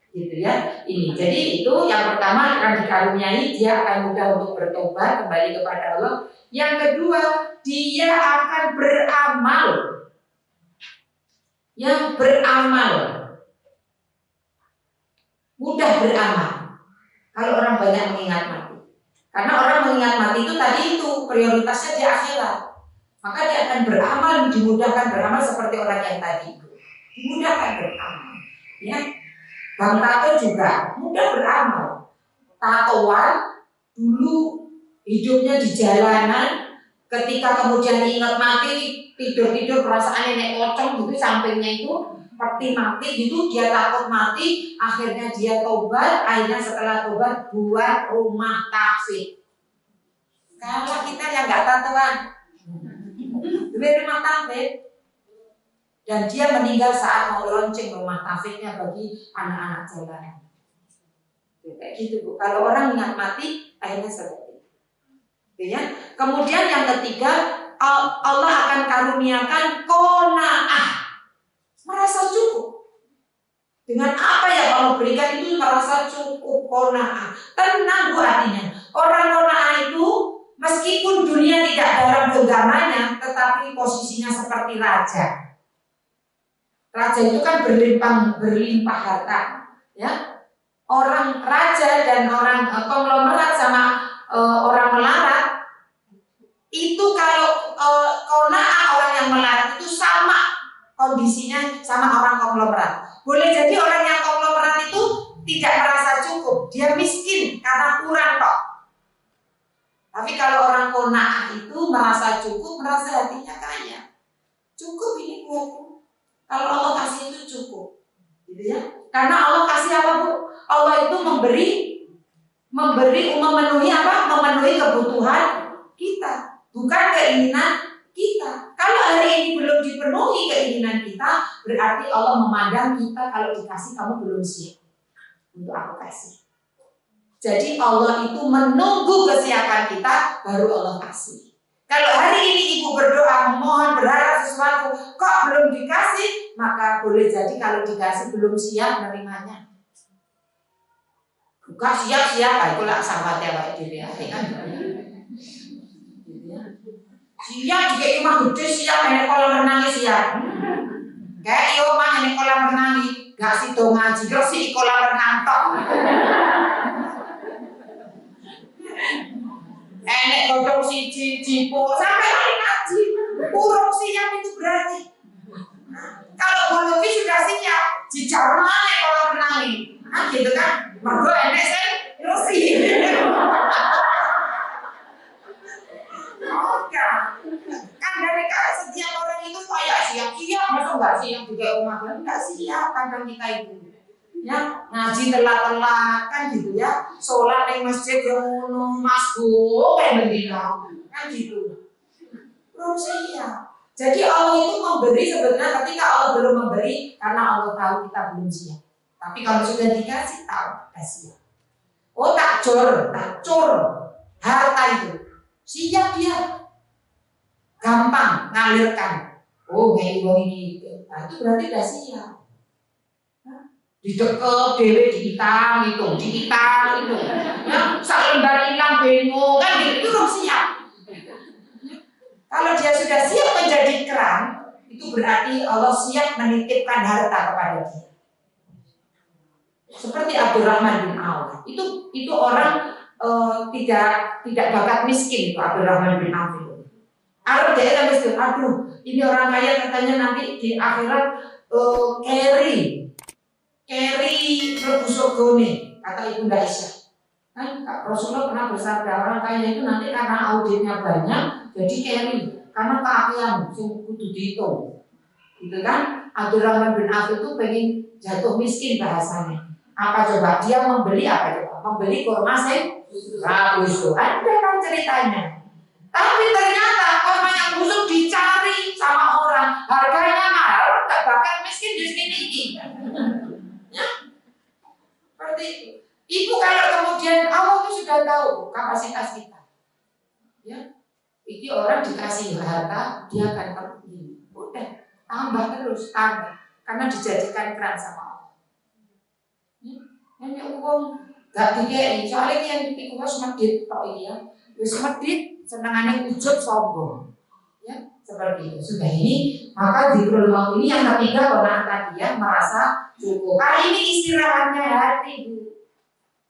gitu ya. Ini jadi itu yang pertama akan dikaruniai, dia akan mudah untuk bertobat kembali kepada Allah. Yang kedua, dia akan beramal, mudah beramal. Kalau orang banyak mengingat mati. Karena orang mengingat mati itu tadi itu prioritasnya di akhirat. Maka dia akan beramal, dimudahkan beramal seperti orang yang tadi itu. Dimudahkan beramal. Ya. Bang Tato juga mudah beramal. Tatoan dulu hidupnya di jalanan, ketika kemudian ingat mati, tidur-tidur perasaan nenek pocong gitu sampingnya itu seperti mati gitu, dia takut mati, akhirnya dia tobat, akhirnya setelah tobat buat rumah tahfidz. Kalau kita yang nggak tatoan, beli rumah tahfidz, dan dia meninggal saat mau launching rumah tahfidznya bagi anak-anak jalanan. Kayak gitu Bu. Kalau orang ingat mati, akhirnya seperti itu. Ya. Kemudian yang ketiga, Allah akan karuniakan qanaah, merasa cukup dengan apa yang Allah berikan itu, merasa cukup, qanaah, tenang Bu artinya. Orang qanaah itu meskipun dunia tidak dalam genggamannya, tetapi posisinya seperti raja. Raja itu kan berlimpah harta, ya. Orang raja dan orang konglomerat sama orang melarat itu, kalau qanaah orang yang melarat itu sama kondisinya sama orang konglomerat. Boleh jadi orang yang konglomerat itu tidak merasa cukup, dia miskin karena kurang kok. Tapi kalau orang qanaah itu merasa cukup, merasa hatinya kaya. Cukup ini buatku. Kalau Allah kasih itu cukup, gitu ya. Karena Allah kasih apa Bu? Allah itu memenuhi apa? Memenuhi kebutuhan kita, bukan keinginan kita. Kalau hari ini belum dipenuhi keinginan kita, berarti Allah memandang kita, kalau dikasih kamu belum siap untuk aku kasih. Jadi Allah itu menunggu kesiapan kita, baru Allah kasih. Kalau hari ini ibu berdoa, memohon, berharap sesuatu, kok belum dikasih, maka boleh jadi kalau dikasih belum siap menerimanya. Bukan siap-siap, itulah sahabatnya Pak Diri. Siap juga rumah gede, siap ini kolam renangnya siap. Kayak iya mah ini kolam renangnya, gak sih dong ngaji, terus sih kolam renang tok. Enek godong siji jipo sampai hari ngaji, urung siap itu berarti. Kalau bologi sudah siap, dijarum mana kolam renangnya, nah gitu kan? Mergo enek saya rusi. Oke. Kan dari setiap orang itu kayak siap-siap, masa nggak siap juga rumah kan nggak siap kadang kita itu. Ya ngaji telat-telat kan gitu ya, sholat di masjid yang masbuk kayak bendino kan gitu. Belum siap. Jadi Allah itu memberi sebenarnya ketika Allah belum memberi, karena Allah tahu kita belum siap. Tapi kalau sudah dikasih tahu kita siap. Oh takjur harta itu siap dia, gampang ngalirkan. Oh kayak ini, nah, itu berarti udah siap. Didekep dewe dihitam gitu, ya sak lembar hilang bingung kan gitu, itu belum siap. Kalau dia sudah siap menjadi keran, itu berarti Allah siap menitipkan harta kepada dia. Seperti Abdurrahman bin Auf, itu orang tidak bakat miskin, itu Abdurrahman bin Auf itu. Arab dia miskin, aduh ini orang kaya katanya nanti di akhirat carry rebusuk gone, kata Ibunda Aisyah. Kan Rasulullah pernah bersabda, orang kaya itu nanti karena auditnya banyak, jadi carry, karena keakian kudu dihitung, gitu kan? Abdurrahman bin Auf itu pengen jatuh miskin bahasanya. Apa coba? Dia membeli apa coba? Membeli kurma busuk. Ada kan ceritanya. Tapi ternyata kurma yang busuk dicari sama orang, harganya mahal, tak bakal miskin di sini. Ya, seperti itu. Ibu kalau kemudian Allah itu sudah tahu kapasitas kita. Ya, ini orang dikasih harta, dia akan pergi. Udah, tambah terus, tambah. Karena dijadikan keran sama Allah. Ini uang gak dikei, soalnya yang itu harus medit tok iya. Wis medit senengane ujub sombong. Ya, seperti itu. Sudah ini, maka zikrul maut ini yang ketiga, qanaah tadi ya, merasa cukup. Kali ini istirahatnya hati, Bu.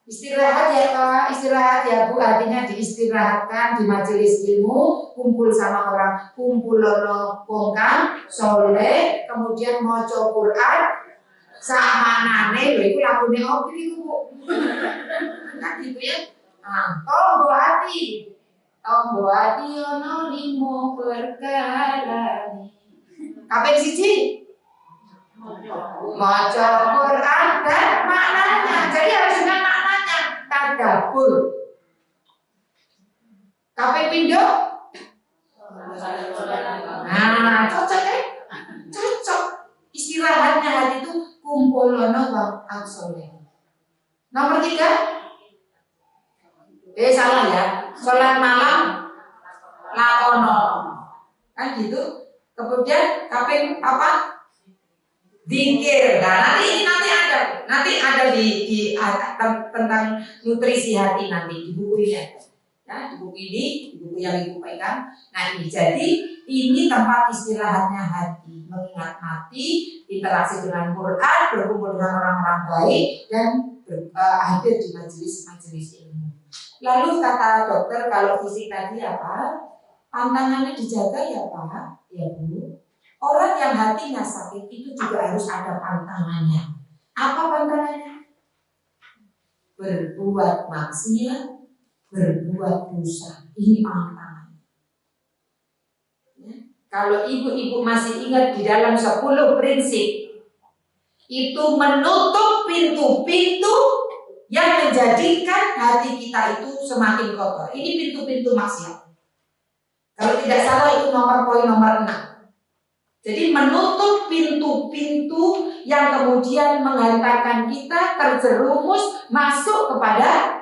Istirahat ya Kak, istirahat ya Bu, artinya diistirahatkan di majelis ilmu, kumpul sama orang, kumpul lono kongkang, soleh, kemudian maca Quran, samanane, lho itu lagune opo iku Bu? Kan gitu ya. Nah, tombo hati ono limo perkara. Kaping siji maca Quran dan maknanya. Jadi harus dengan maknanya. Tadabbur. Kaping pindho. Nah, cocok ya? Cocok. Istirahatnya hati itu kumpulono wong soleh. Nomor 3. Salah ya. Sholat malam lakono. Kan gitu. Kemudian kaping apa? Zikir. Nah, nanti ada di tentang nutrisi hati nanti di bukunya. Ya, di buku ini, di buku yang Ibu pegang. Nah, jadi ini tempat istirahatnya hati, mengingat mati, interaksi dengan Quran, berkumpul dengan orang-orang baik dan hadir di majelis ilmu. Lalu kata dokter kalau fisik tadi apa? Pantangannya dijaga ya Pak, ya Bu. Orang yang hatinya sakit itu juga harus ada pantangannya. Apa pantangannya? Berbuat maksiat, berbuat dosa. Ini pantangannya. Ya. Kalau ibu-ibu masih ingat di dalam 10 prinsip, itu menutup pintu-pintu yang menjadikan hati kita itu semakin kotor. Ini pintu-pintu maksiat. Kalau tidak salah itu poin nomor 6. Jadi menutup pintu-pintu yang kemudian menghantarkan kita terjerumus masuk kepada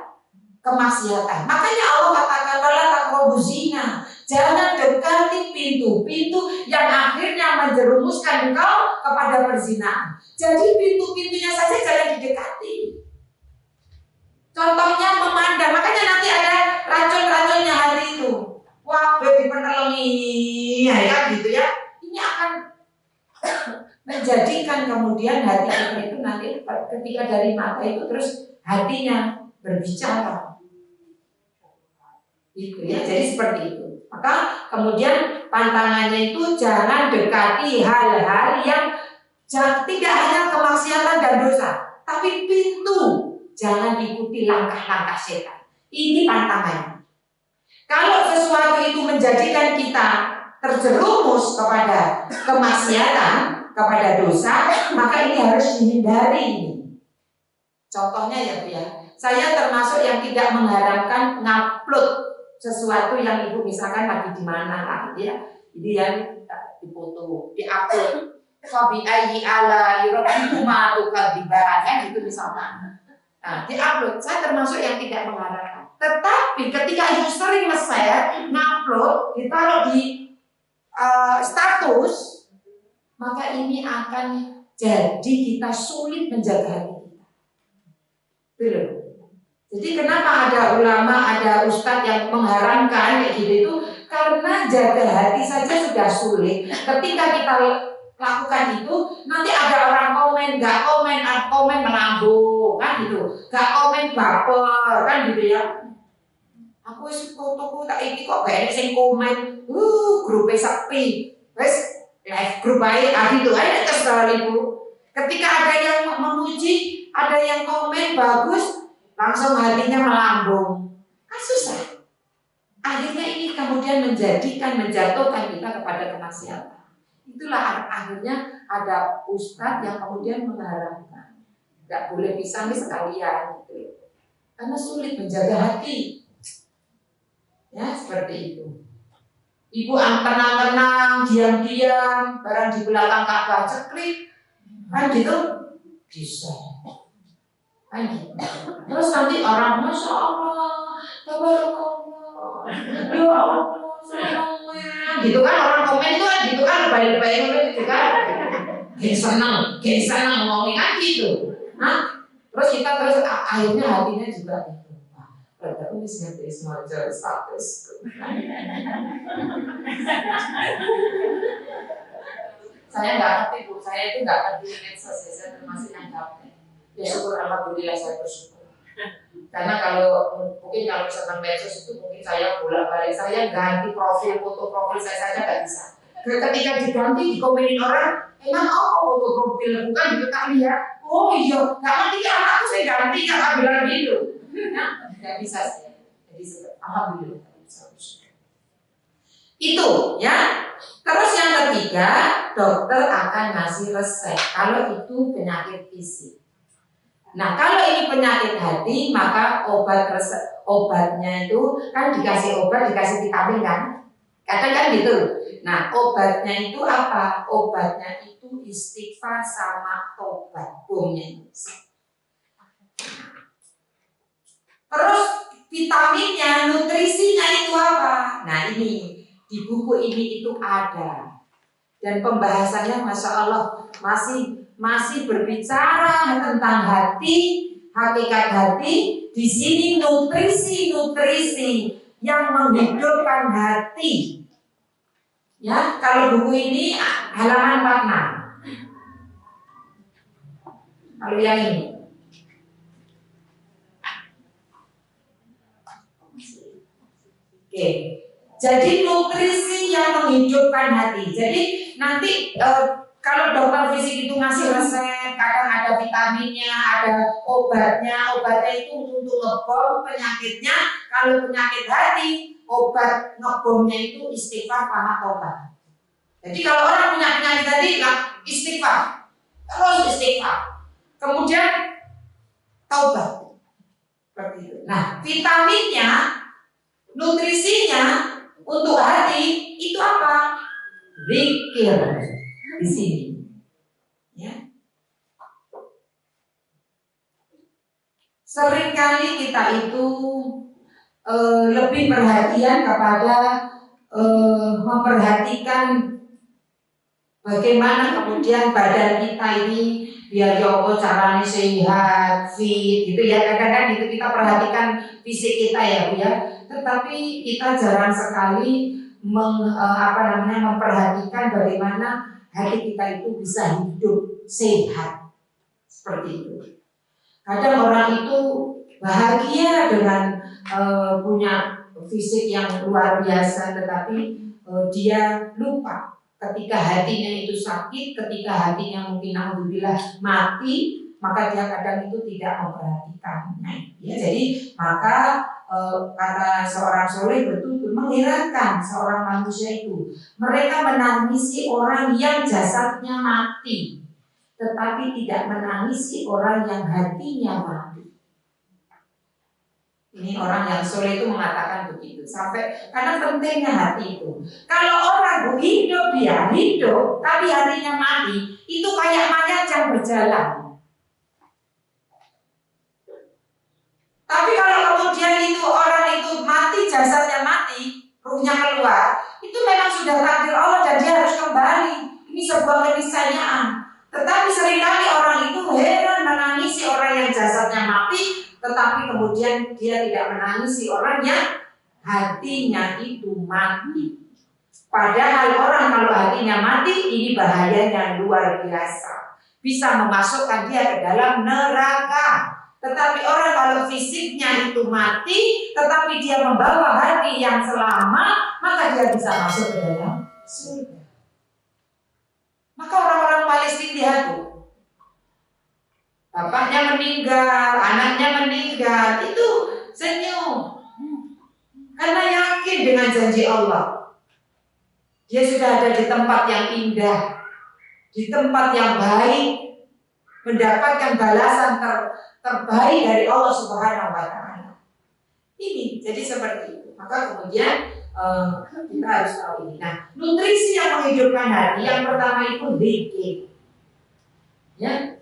kemaksiatan. Makanya Allah katakan wala taqrabu zina. Jangan dekati pintu-pintu yang akhirnya menjerumuskan engkau kepada perzinahan. Jadi pintu-pintunya saja jangan didekati. Contohnya memandang. Makanya nanti ada racun-racunnya hari itu. Wah, dipenelengi, ya kan gitu ya. Ini akan menjadikan kemudian hati kita itu nanti ketika dari mata itu terus hatinya berbicara. Gitu ya. Jadi seperti itu. Maka kemudian pantangannya itu jangan dekati hal-hal yang tidak hanya kemaksiatan dan dosa, tapi pintu. Jangan ikuti langkah-langkah setan. Ini pantangannya. Kalau sesuatu itu menjadikan kita terjerumus kepada kemaksiatan, kepada dosa, maka ini harus dihindari. Contohnya ya Bu ya, saya termasuk yang tidak mengharapkan ngupload sesuatu yang Ibu misalkan lagi di mana lah gitu ya. Jadi yang dipoto, diupload. Fabi ayyi ala rabbikuma tukadziban kan gitu misalkan. Nah, diupload. Saya termasuk yang tidak mengharapkan. Tetapi ketika Ibu sering share, ngupload, ditaruh di status, maka ini akan jadi kita sulit menjaga hati kita. Betul. Jadi kenapa ada ulama, ada ustadz yang mengharamkan kayak gitu itu karena jaga hati saja sudah sulit. Ketika kita lakukan itu, nanti ada orang komen, nggak komen melambung, kan gitu, nggak komen baper, kan gitu ya. Aku wis fotoku tak iki kok gak enek sing komen. Grupe sepi. Wis live grup bae gitu aja terserah Ibu. Ketika ada yang memuji, ada yang komen bagus, langsung hatinya melambung. Kan susah. Akhirnya ini kemudian menjatuhkan kita kepada kemaksiatan. Itulah akhirnya ada ustadz yang kemudian mengharamkan. Gak boleh pisah nih sekalian gitu. Karena sulit menjaga hati. Ya seperti itu. Ibu tenang-tenang, diam-diam, barang di belakang Ka'bah ceklik, kan gitu, bisa, kan gitu. Terus nanti orang masya Allah, tabarakallah, ya Allah, senangnya, gitu kan orang komen itu kan gitu kan, lebay-lebay gitu kan, gak senang ngomongin kan gitu. Nah, terus kita akhirnya hatinya juga gitu. Pada unisnya semua status. Saya nggak ngerti Bu, saya itu nggak ngerti medsos, saya termasuk yang capek. Ya syukur alhamdulillah saya bersyukur. Karena mungkin kalau misalkan medsos itu mungkin saya bolak-balik, saya ganti foto profil saya saja nggak bisa. Ketika diganti dikomenin orang, emang foto profil bukan gitu tak lihat. Oh iya, nggak ngerti anakku saya ganti nggak bilang gitu. Nggak bisa saya. Jadi alhamdulillah itu ya. Terus yang ketiga, dokter akan ngasih resep kalau itu penyakit fisik. Nah, kalau ini penyakit hati, maka obatnya itu kan dikasih obat, dikasih vitamin kan? Kadang kan gitu. Nah, obatnya itu apa? Obatnya itu istighfar sama tobat. Bomnya itu. Terus vitaminnya, nutrisinya itu apa? Nah, ini di buku ini itu ada. Dan pembahasannya Masya Allah masih berbicara tentang hati, hakikat hati. Di sini nutrisi yang menghidupkan hati. Ya, kalau buku ini halaman 46. Kalau yang ini. Oke. Jadi nutrisi yang menghidupkan hati. Jadi nanti kalau dokter fisik itu ngasih resep, kadang ada vitaminnya, ada obatnya itu untuk ngebom penyakitnya. Kalau penyakit hati, obat ngebomnya itu istighfar sama tobat. Jadi kalau orang punya penyakit hati, istighfar, terus istighfar, kemudian taubat. Seperti itu. Nah, vitaminnya, nutrisinya untuk hati itu apa? Zikir di sini. Ya. Seringkali kita itu lebih perhatian kepada memperhatikan bagaimana kemudian badan kita ini biar caranya sehat, fit, gitu ya. Kadang-kadang itu kita perhatikan fisik kita ya Bu ya. Tetapi kita jarang sekali memperhatikan bagaimana hati kita itu bisa hidup sehat seperti itu. Kadang orang itu bahagia dengan punya fisik yang luar biasa, tetapi dia lupa ketika hatinya itu sakit, ketika hatinya mungkin alhamdulillah mati, maka dia kadang itu tidak memperhatikannya. Ya, jadi maka kata seorang soleh betul mengherankan seorang manusia itu. Mereka menangisi orang yang jasadnya mati, tetapi tidak menangisi orang yang hatinya mati. Ini orang yang soleh itu mengatakan begitu. Sampai karena pentingnya hati itu. Kalau orang hidup dia hidup, tapi hatinya mati, itu kayak mayat yang berjalan. Tapi kalau kemudian itu orang itu mati, jasadnya mati, ruhnya keluar, itu memang sudah takdir Allah dan dia harus kembali. Ini sebuah keniscayaan. Tetapi seringkali orang itu heran menangisi orang yang jasadnya mati, tetapi kemudian dia tidak menangisi orang yang hatinya itu mati. Padahal orang kalau hatinya mati, ini bahayanya luar biasa. Bisa memasukkan dia ke dalam neraka. Tetapi orang kalau fisiknya itu mati, tetapi dia membawa hati yang selamat, maka dia bisa masuk ke dalam surga. Maka orang-orang Palestina lihat tuh, bapaknya meninggal, anaknya meninggal, itu senyum. Karena yakin dengan janji Allah. Dia sudah ada di tempat yang indah, di tempat yang baik, mendapatkan balasan terbaik dari Allah Subhanahu wa Ta'ala. Ini jadi seperti itu. Maka kemudian kita harus tahu ini. Nah, nutrisi yang menghidupkan hati yang pertama itu zikir. Ya.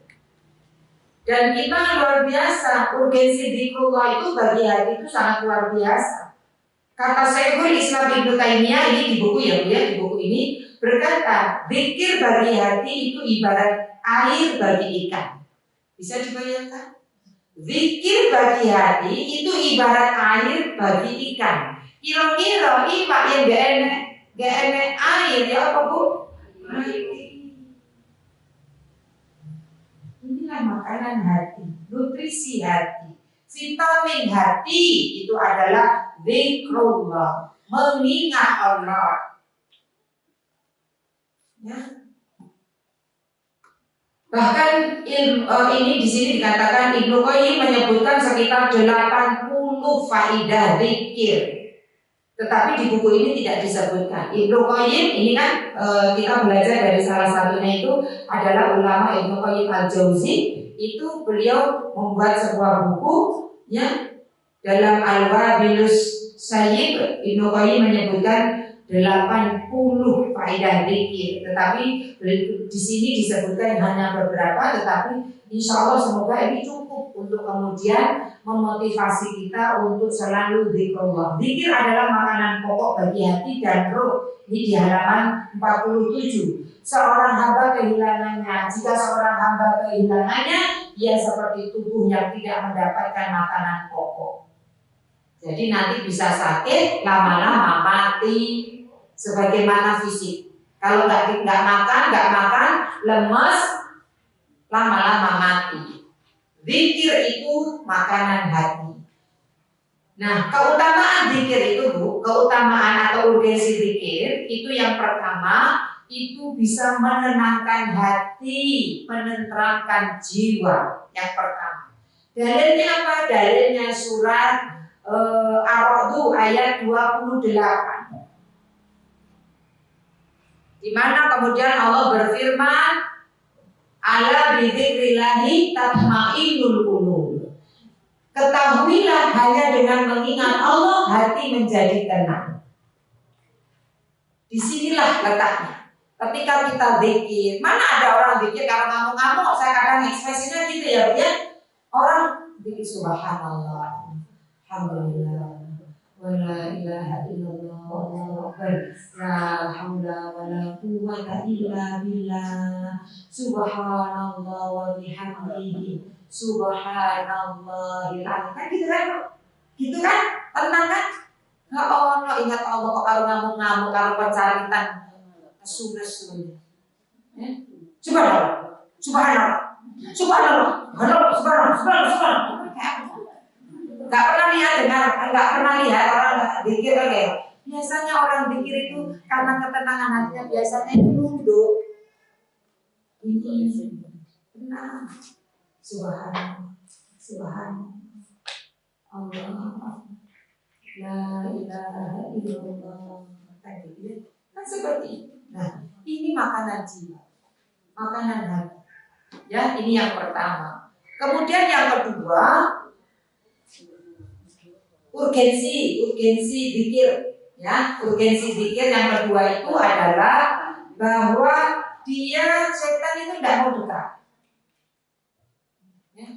Dan kita luar biasa, urgensi zikrullah itu bagi hati itu sangat luar biasa. Kata Syekhul Islam Ibnu Taimiyah ini di buku ya, di buku ini berkata, zikir bagi hati itu ibarat air bagi ikan. Bisa dibayangkan? Zikir bagi hati itu ibarat air bagi ikan. Kira-kira ikan yang gak enek air ya apa Bu? Inilah makanan hati, nutrisi hati. Vitamin hati itu adalah zikrullah, mengingat Allah. Ya. Bahkan ini di sini dikatakan Ibnu Qayyim menyebutkan sekitar 80 faidah zikir. Tetapi di buku ini tidak disebutkan. Ibnu Qayyim ini kan kita belajar dari salah satunya itu adalah ulama Ibnu Qayyim al-Jauzi. Itu beliau membuat sebuah buku ya, dalam Al-Wabilus Sayyib. Ibnu Qayyim menyebutkan 80 faedah zikir, tetapi di sini disebutkan hanya beberapa, tetapi insya Allah semoga ini cukup untuk kemudian memotivasi kita untuk selalu zikrullah. Zikir adalah makanan pokok bagi hati dan roh. Ini di halaman 47. Seorang hamba kehilangannya. Jika seorang hamba kehilangannya, ia seperti tubuh yang tidak mendapatkan makanan pokok. Jadi nanti bisa sakit, lama-lama mati. Sebagaimana fisik, kalau nggak makan, lemes, lama-lama mati. Zikir itu makanan hati. Nah, keutamaan zikir itu, keutamaan atau urgensi zikir itu yang pertama, itu bisa menenangkan hati, menenteramkan jiwa. Yang pertama. Dalilnya apa? Dalilnya surat Ar-Ra'd ayat 28. Di mana kemudian Allah berfirman, ala bidzikrillahi tatmainnul qulub. Ketahuilah hanya dengan mengingat Allah hati menjadi tenang. Disinilah letaknya. Ketika kita zikir, mana ada orang zikir karena ngamuk-ngamuk, saya kadang ekspresinya gitu ya, ya. Orang zikir subhanallah, alhamdulillah, wala ilaha illallah, wallahu akbar, la haula wala quwwata illa billah, subhanallah wa bihamdihi, subhanallahil azim. Kan gitu kan, tenang kan? Nggak ono ingat Allah kok kalau ngamuk-ngamuk, kalau pencaritan nesu-nesu. Subhanallah, subhanallah, subhanallah, subhanallah. Nggak pernah lihat orang zikir kayak. Biasanya orang zikir itu karena ketenangan hatinya, biasanya itu nunduk. Ini tenang. Subhanallah, subhanallah, Allah, la ilaha illallah. Kan seperti itu. Nah, ini makanan jiwa, makanan hati. Ya, ini yang pertama. Kemudian yang kedua, urgensi zikir. Ya, urgensi zikir yang kedua itu adalah bahwa setan itu tidak mau dekat. Ya.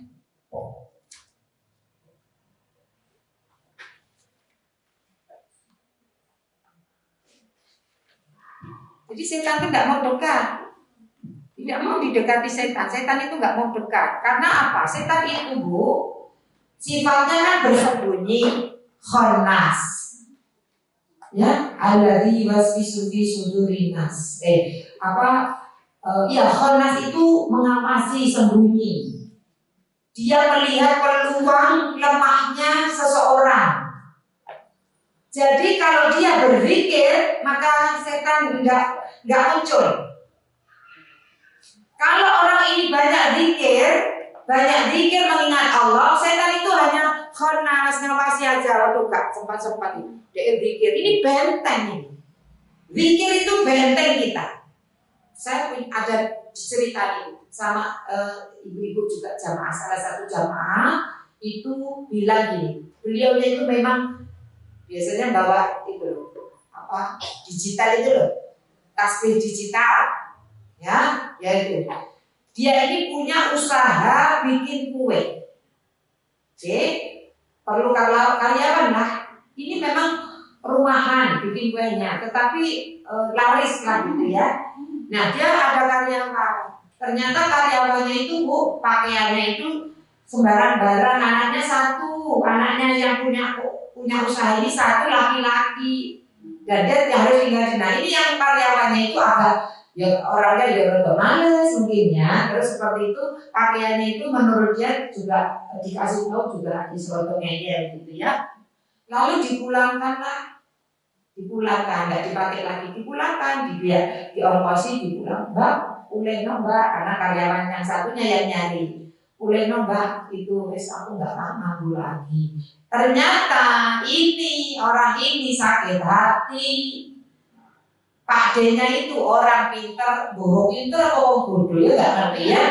Jadi setan itu tidak mau dekat. Tidak mau didekati setan. Setan itu nggak mau dekat. Karena apa? Setan itu, Bu, sifatnya kan bersembunyi, khannas. Ya, alladzi waswisu fi sudurin nas. Khannas itu mengawasi sembunyi. Dia melihat peluang lemahnya seseorang. Jadi kalau dia berzikir, maka setan nggak muncul. Kalau orang ini banyak zikir mengingat Allah, setan itu hanya khannas, ngawasi aja. Waduh, Kak, sempat-sempat ini. Dia zikir, ini benteng ini. Zikir itu benteng kita. Saya ada cerita ini sama ibu-ibu juga jamaah, salah satu jamaah itu bilang gini, beliaunya itu memang biasanya bawa itu loh, digital itu loh, tasbih digital. Ya itu. Dia ini punya usaha bikin kue. Oke, perlu karyawan lah. Ini memang rumahan bikin kuenya, tetapi laris lah gitu ya. Nah, dia ada karyawan. Ternyata karyawannya itu, Bu, pakaiannya itu sembarang barang. Anaknya satu, anaknya yang punya usaha ini satu laki-laki. Dan dia harus tinggal di. Nah, ini yang karyawannya itu agak Ya orangnya ya rada males mungkin ya. Terus seperti itu pakaiannya itu menurut dia juga dikasih tahu juga disuruh ngeyel gitu ya. Lalu dipulangkanlah, dipulangkan, nggak dipakai lagi, dipulangkan, diongkosi, dipulang, mbak, uleno mbak, karena karyawan yang satunya yang nyari, uleno mbak, itu wes aku nggak mampu lagi. Ternyata ini orang ini sakit hati. Pak D-nya itu orang pintar, bohong pintar atau bodoh ya nggak ngerti ya.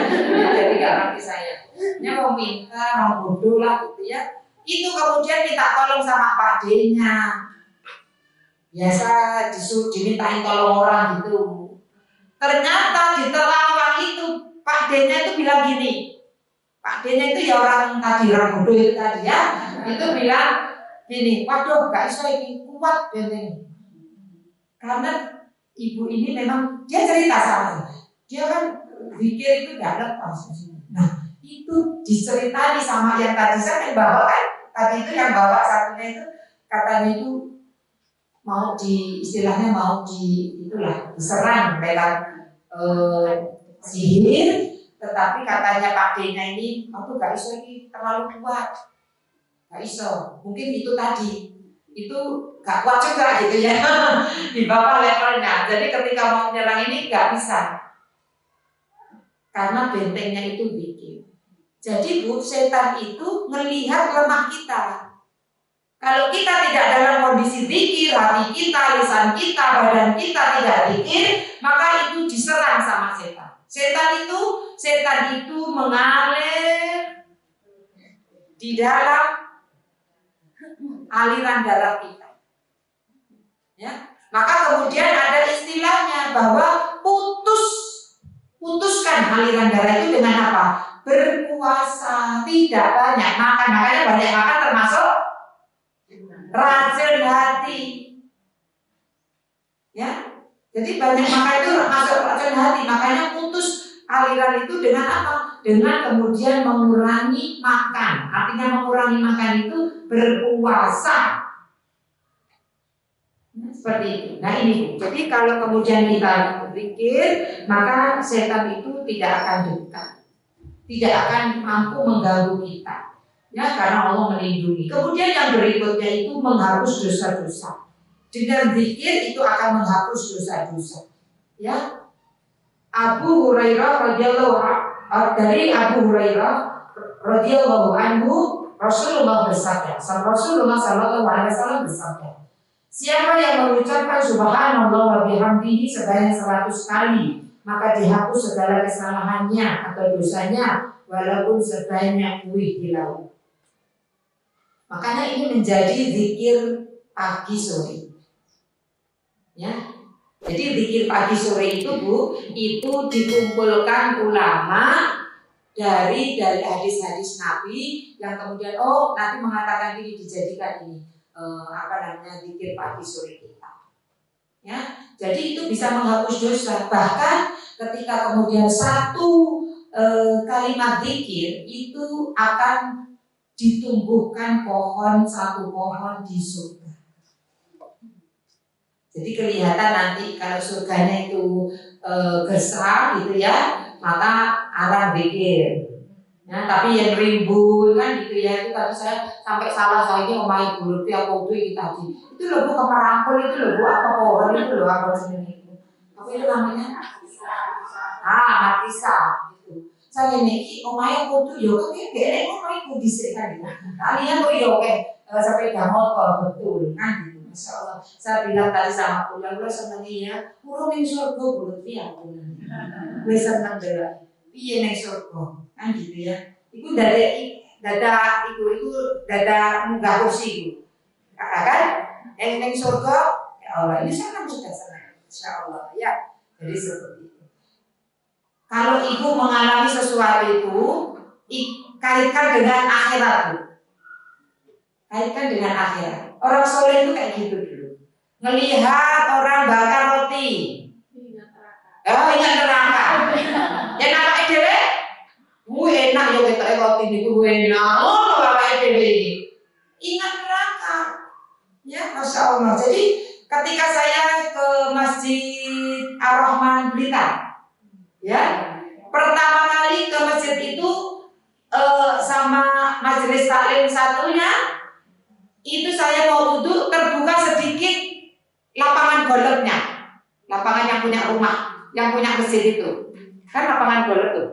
Jadi nggak ngerti saya. Ini orang pintar, orang bodoh lah gitu ya. Itu kemudian minta tolong sama Pak D-nya. Biasa disuruh dimintain tolong orang gitu. Ternyata di terlawang itu Pak D-nya itu bilang gini. Pak D-nya itu ya orang tadi orang bodoh itu tadi ya. Itu bilang gini, waduh gak bisa ini kuat ini. Karena ibu ini memang dia cerita sama saya. Dia kan pikir itu gak lepas. Nah itu diceritani sama yang tadi saya bawa kan. Tadi itu yang bawa satunya itu katanya itu mau di istilahnya mau di itulah diserang lewat sihir, tetapi katanya Pak D-nya ini aku gak iso ini terlalu kuat, gak iso. Mungkin itu tadi itu gak kuat juga gitu ya di bawah levelnya. Jadi ketika mau menyerang ini gak bisa karena bentengnya itu bikin. Jadi Bu, setan itu melihat lemah kita. Kalau kita tidak dalam kondisi zikir, hati kita, lisan kita, badan kita tidak zikir, maka itu diserang sama setan. Setan itu mengalir di dalam aliran darah kita. Ya, maka kemudian ada istilahnya bahwa putuskan aliran darah itu dengan apa? Berpuasa, tidak banyak makan. Makanya banyak makan termasuk racun hati, ya. Jadi banyak makan itu masuk racun hati. Makanya putus aliran itu dengan apa? Dengan kemudian mengurangi makan. Artinya mengurangi makan itu berpuasa. Seperti itu. Nah ini. Jadi kalau kemudian kita pikir, maka setan itu tidak akan dekat, tidak akan mampu mengganggu kita. Ya, karena Allah melindungi. Kemudian yang berikutnya itu menghapus dosa-dosa. Dengan zikir itu akan menghapus dosa-dosa. Ya, Abu Hurairah radhiyallahu anhu Rasulullah bersabda. Rasulullah sallallahu alaihi wasallam bersabda. Siapa yang mengucapkan subhanallah wa bihamdihi sebanyak 100 kali, maka dihapus segala kesalahannya atau dosanya walaupun sebanyak buih di laut. Makanya ini menjadi zikir pagi sore. Ya. Jadi zikir pagi sore itu Bu, itu dikumpulkan ulama dari hadis-hadis Nabi yang kemudian Nabi mengatakan ini dijadikan ini zikir pagi sore kita. Ya. Jadi itu bisa menghapus dosa. Bahkan ketika kemudian satu kalimat zikir itu akan ditumbuhkan satu pohon di surga. Jadi kelihatan nanti kalau surganya itu gersang gitu ya, maka arah zikir. Ya, tapi yang rimbun kan gitu ya, itu tadi saya sampai salah saya ini omai dulu tiap waktu tadi. Itu loh Bu kemerangkul itu loh Bu, apa pohon itu loh apa sini itu. Apa itu namanya? Matisa gitu. Saya ini omai waktu yo kan kayak omai ku dhisik kan gitu. Kalian kok yo sepeda motor betul kan gitu. Masya Allah. Saya bilang tadi sama ulang senengnya urung ning surga bulut piye aku. Wis seneng dhewe. Piye ning surga? Kan gitu ya. Iku dada munggah kursi itu. Kan? Ning surga ya Allah ini senang sudah senang. Insya Allah ya. Jadi seperti itu. Kalau ibu mengalami sesuatu itu kaitkan dengan akhirat. Kaitkan dengan akhirat. Orang soleh itu kayak gitu dulu. Ngelihat orang bakar roti. Ingat neraka. Ya neraka dhewe. Enak ya ketok roti niku enak. Neraka dhewe. Ingat neraka. Ya, Masya Allah. Jadi ketika saya ke Masjid Ar-Rahman beli cerita. Ya, pertama kali ke masjid itu sama majelis taklim satunya itu saya mau wudhu, terbuka sedikit lapangan golfnya, lapangan yang punya rumah, yang punya masjid itu kan lapangan golf tuh,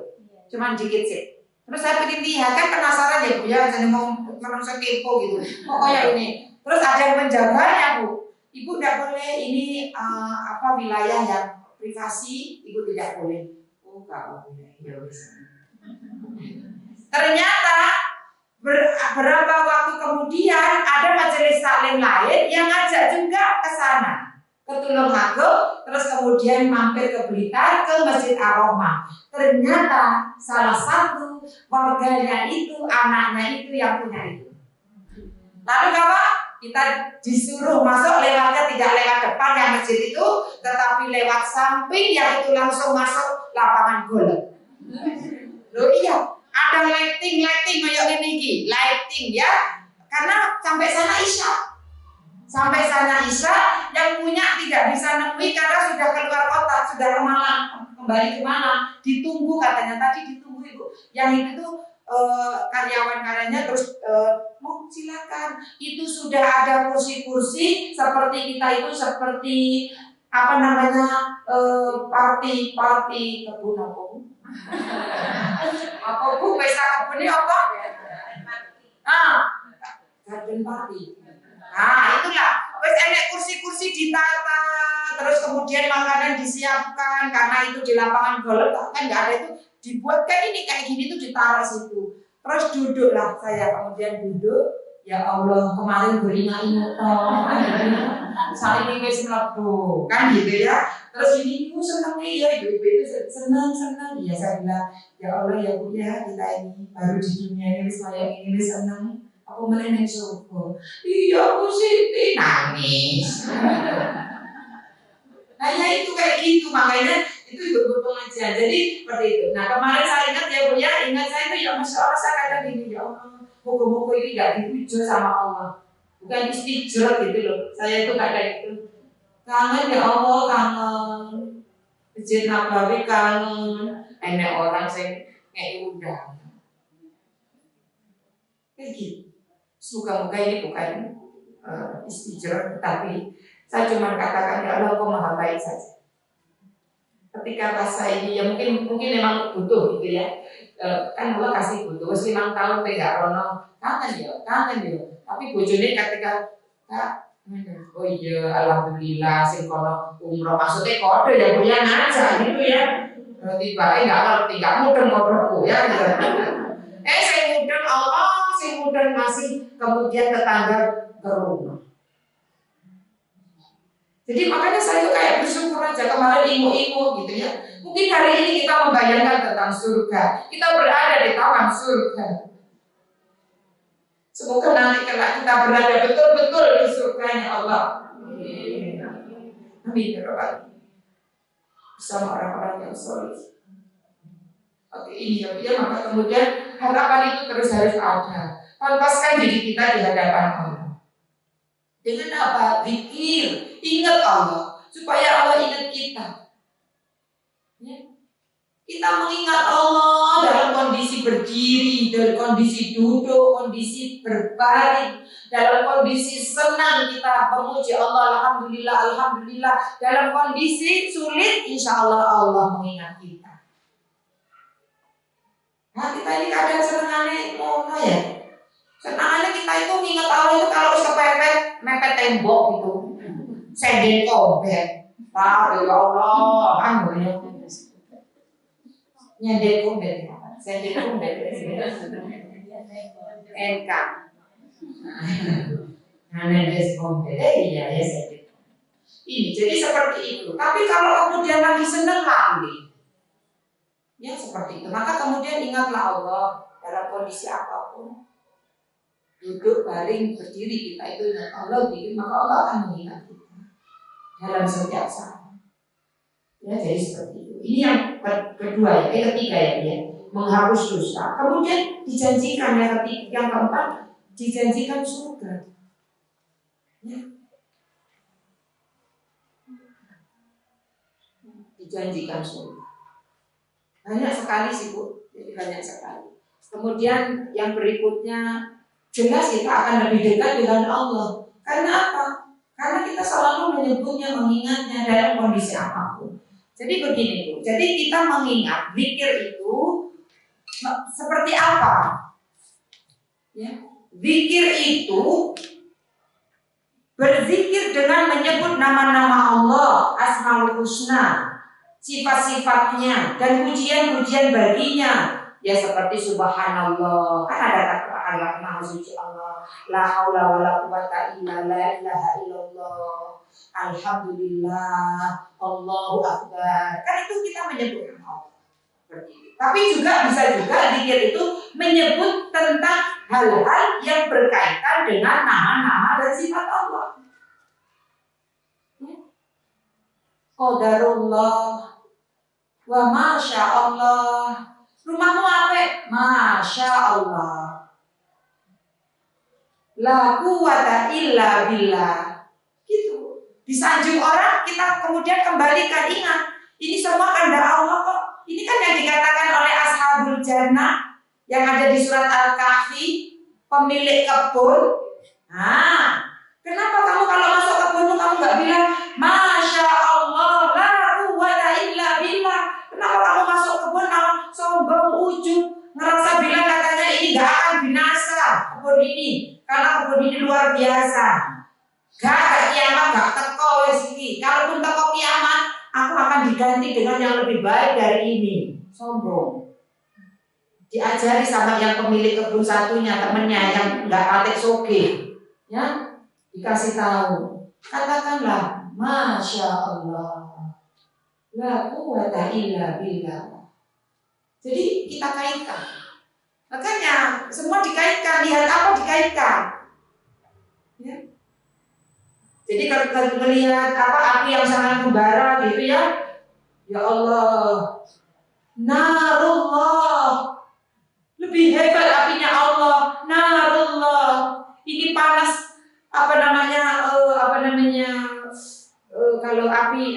cuman dikit sih. Terus saya pengen lihat, kan penasaran ya Bu ya, jadi mau menungso kepo gitu. Pokoknya ini. Terus ada yang menjaganya Bu. Ibu tidak boleh ini wilayah yang privasi, ibu tidak boleh. Oh nggak boleh. Ya wis. Ternyata berapa waktu kemudian ada majelis taklim lain yang ngajak juga ke sana, ke Tulungagung, terus kemudian mampir ke Blitar ke Masjid Ar-Rahmah. Ternyata salah satu warganya itu, anaknya itu yang punya itu. Lalu apa? Kita disuruh masuk lewatnya tidak lewat depan yang masjid itu, tetapi lewat samping yang itu langsung masuk lapangan golf. Loh iya, ada lighting kayak ini, lighting ya, karena sampai sana isya. Sampai sana isya, yang punya tidak bisa nemui karena sudah keluar kota, sudah ke Malang, kembali ke Malang. Ditunggu katanya tadi ditunggu ibu. Yang itu tuh karyawan-karyanya terus mau silakan. Itu sudah ada kursi-kursi seperti kita itu seperti apa namanya party kebun apa bu pesta kebun ini apa? Garden party. Nah itulah, wes enek kursi-kursi ditata, terus kemudian makanan disiapkan karena itu di lapangan golf kan nggak ada itu, dibuatkan ini kayak gini tuh ditaruh situ. Terus duduklah saya, kemudian duduk. Ya Allah, kemarin beringat-ingat saat ini wes melebu kan gitu ya. Terus ini ibu seneng nih ya, ibu itu seneng ya. Saya bilang ya Allah ya Bu ya, kita ini baru di dunia ini saya ini seneng. Aku meneneng surga. Iya Bu Siti nangis. Nah ya itu kayak gitu, makanya itu ibu pengajian. Jadi seperti itu. Nah kemarin saya ingat ya Bu ya, ingat saya itu ya Masya Allah saya kata gini ya Allah, moga-moga ini gak dipuja sama Allah, bukan istijrah gitu loh. Saya itu gak kayak itu. Kangen ya Allah, kangen Masjid Nabawi, kangen enek orang sing ngek undang. Kayak gitu. Semoga-moga ini bukan istijrah, tapi saya cuma katakan ya Allah, kau maha baik saja. Ketika rasa ini ya mungkin memang butuh gitu ya. Kan Allah kasih butuh. 5 tahun pegang rono, kangen ya. Tapi bojone ketika oh iya alhamdulillah sing kono umroh, maksudnya kode ya Bu ya ngajak gitu ya. Tiba enggak ngerti, enggak mudeng ya gitu. Sing mudeng Allah, sing mudeng masih kemudian tetangga ke rumah. Jadi makanya saya tuh kayak bersyukur aja kemarin imu gitu ya. Mungkin hari ini kita membayangkan tentang surga, kita berada di taman surga. Semoga nanti kelak kita berada betul-betul di surganya Allah. Amin ya Rabbal. Bersama orang-orang yang soleh. Oke ini ya, maka kemudian harapan itu terus harus ada. Pantaskan diri kita di hadapan Allah. Dengan apa? Zikir, ingat Allah, supaya Allah ingat kita. Ya. Kita mengingat Allah dalam kondisi berdiri, dalam kondisi duduk, kondisi berbaring, dalam kondisi senang kita memuji Allah, alhamdulillah. Dalam kondisi sulit, insya Allah mengingat kita. Nah kita ini kadang senangannya ngono ya. Senangannya kita itu mengingat Allah itu kalau kepepet, mepet tembok gitu, senden kompet. Tapi ya Allah, ya. Nyender kumbet, sender kumbet, NK. Nyender kumbet, iya ya sender. Ini jadi seperti itu. Tapi kalau kemudian lagi seneng lagi, ya seperti itu. Maka kemudian ingatlah Allah dalam kondisi apapun. Duduk, baring, berdiri kita itu ingat Allah, maka Allah akan mengingat kita dalam setiap saat. Ya jadi seperti itu. Ini yang kedua ya, ketiga ya, menghapus dosa. Kemudian dijanjikan yang keempat, dijanjikan surga. Ya. dijanjikan surga. Banyak sekali sih Bu, jadi banyak sekali. Kemudian yang berikutnya, jelas kita akan lebih dekat dengan Allah. Karena apa? Karena kita selalu menyebutnya, mengingatnya dalam kondisi apapun. Jadi begini Bu, jadi kita mengingat zikir itu seperti apa? Ya. Zikir itu berzikir dengan menyebut nama-nama Allah, Asmaul Husna, sifat-sifatnya dan pujian-pujian baginya. Ya seperti subhanallah, kan ada kata-kata maha suci Allah, la haula wala quwata illa la ilaha illallah, alhamdulillah, Allahu akbar. Kan itu kita menyebut nama Allah. Tapi juga bisa juga zikir itu menyebut tentang hal-hal yang berkaitan dengan nama-nama dan sifat Allah. Qadarullah wa masya Allah. Rumahmu apa? Masya Allah. La quwata illa billah. Gitu. Disanjung orang, kita kemudian kembalikan, ingat, ini semua kehendak Allah kok. Ini kan yang dikatakan oleh Ashabul Jannah yang ada di surat Al-Kahfi, pemilik kebun. Nah, kenapa kamu kalau masuk kebunmu kamu nggak bilang Masya Allah, la quwwata illa billah? Kenapa kamu masuk kebun malah sombong, ujub, ngerasa bilang katanya ini nggak akan binasa kebun ini, karena kebun ini luar biasa. Gak kiamat gak teko wis iki. Kalaupun teko kiamat, aku akan diganti dengan yang lebih baik dari ini. Sombong. Diajari sama yang pemilik kebun satunya, temennya yang nggak patek soge, ya dikasih tahu. Katakanlah, Masya Allah, la quwwata illa billah. Jadi kita kaitkan. Makanya semua dikaitkan. Lihat apa dikaitkan. Ya. Jadi kalau melihat api yang sangat membara gitu ya, ya Allah, narullah, lebih hebat apinya Allah, narullah. Ini panas kalau api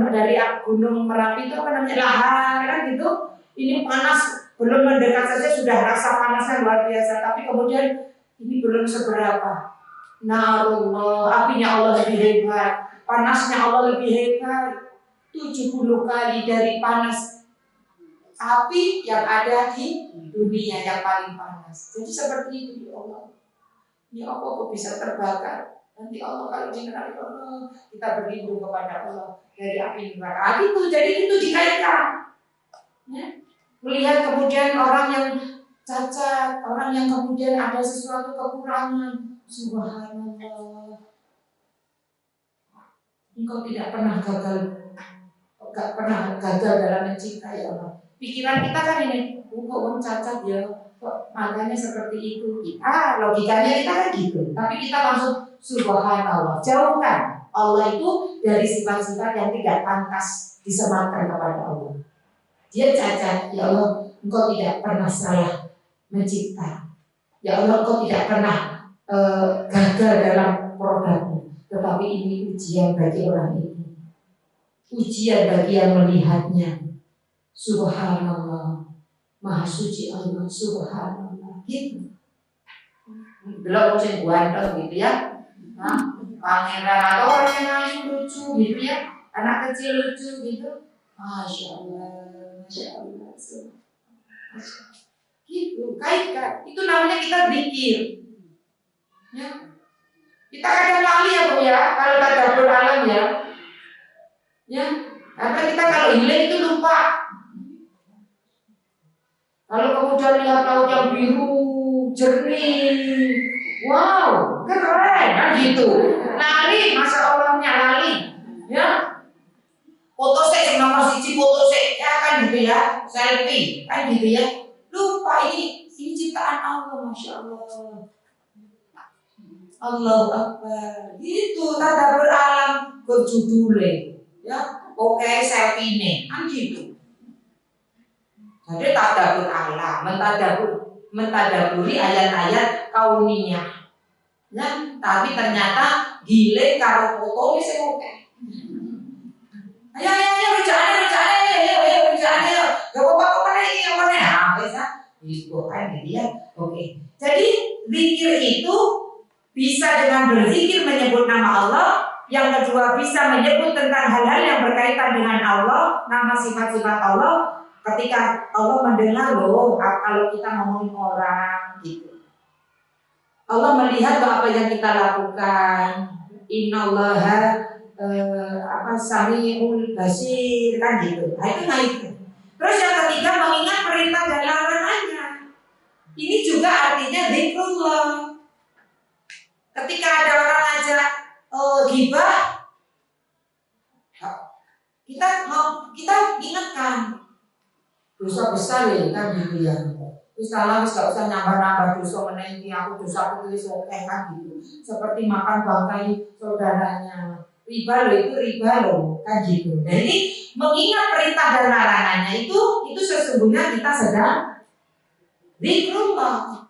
dari gunung Merapi itu lahar kan gitu. Ini panas, belum mendekat saja sudah rasa panasnya luar biasa. Tapi kemudian ini belum seberapa. Narullah, apinya Allah lebih hebat, panasnya Allah lebih hebat, 70 kali dari panas api yang ada di dunia yang paling panas. Jadi seperti itu ya Allah. Ya Allah kok bisa terbakar. Nanti Allah kalau dikenal Allah, kita berlindung kepada Allah dari api neraka. Itu jadi itu dikaitkan. Ya. Melihat kemudian orang yang cacat, orang yang kemudian ada sesuatu kekurangan. Subhanallah, engkau tidak pernah gagal dalam mencintai Allah. Pikiran kita kan ini, kok orang cacat ya, kok matanya seperti itu. Logikanya kita kan gitu. Tapi kita langsung subhanallah, jauhkan Allah itu dari sifat-sifat yang tidak pantas disematkan kepada Allah. Dia cacat, ya Allah, engkau tidak pernah salah mencipta. Ya Allah, engkau tidak pernah gagal dalam produkmu, tetapi ini ujian bagi orang ini, ujian bagi yang melihatnya. Subhanallah, maha suci Allah, subhanallah. Gitu. Belum sing ganteng gitu ya, pangeran atau orang yang lucu gitu ya, anak kecil lucu gitu, masya Allah, masya Allah, gitu. Kaitkan, itu namanya kita zikir. Ya. Kita kadang lali ya Bu ya, kalau tadabbur alam ya. Ya, karena kita kalau healing itu lupa. Kalau kemudian lihat laut yang biru, jernih, wow, keren, kan gitu. Lali, masa Allahnya lali, ya. Foto sek nomor siji, foto sek, ya kan gitu ya, selfie, kan gitu ya. Lupa ini ciptaan Allah, masya Allah. Allahu Akbar. Itu tadabbur alam berjudulnya, ya. Oke, selfie nih, kan gitu. Jadi tadabbur alam, mentadaburi ayat-ayat kauniyah. Ya, tapi ternyata gile karo foto wis oke. Ayo rujane situ kan gitu ya. Oke. Jadi zikir itu bisa dengan berzikir menyebut nama Allah. Yang kedua bisa menyebut tentang hal-hal yang berkaitan dengan Allah, nama sifat-sifat Allah. Ketika Allah mendengar loh kalau kita ngomongin orang gitu. Allah melihat apa yang kita lakukan. Innallaha sami'ul basir kan gitu. Nah itu. Terus yang ketiga mengingat perintah dan larangannya. Ini juga artinya zikrullah. Ketika ada orang ngajak ghibah, kita ingatkan dosa besar ya kan gitu ya. Misalnya gak usah nambah-nambah dosa menengi aku dosa aku tulis oke kan gitu. Seperti makan bangkai saudaranya. Riba loh itu riba loh kan gitu. Jadi mengingat perintah dan larangannya itu sesungguhnya kita sedang zikrullah.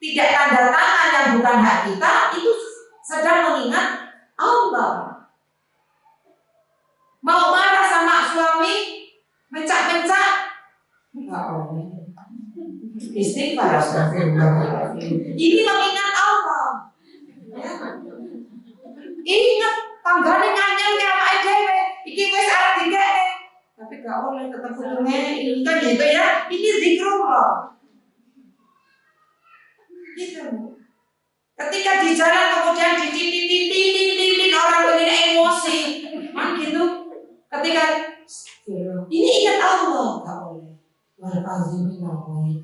Tidak tanda tangan yang bukan hak kita itu sedang mengingat Allah. Mau marah sama suami, mencak-mencak, enggak boleh. Istighfar, astagfirullahaladzim. Ini mengingat Allah. Ya. Ingat tanggane nganyel ke awake dhewe. Iki wis arep digene. Tapi gak boleh tetap kudune ini kan gitu ya. Ini zikrullah. Gitu. Ketika di jalan kemudian dititin orang begini emosi, kan gitu. Ketika ini ingat Allah, gak boleh. Wal-azimi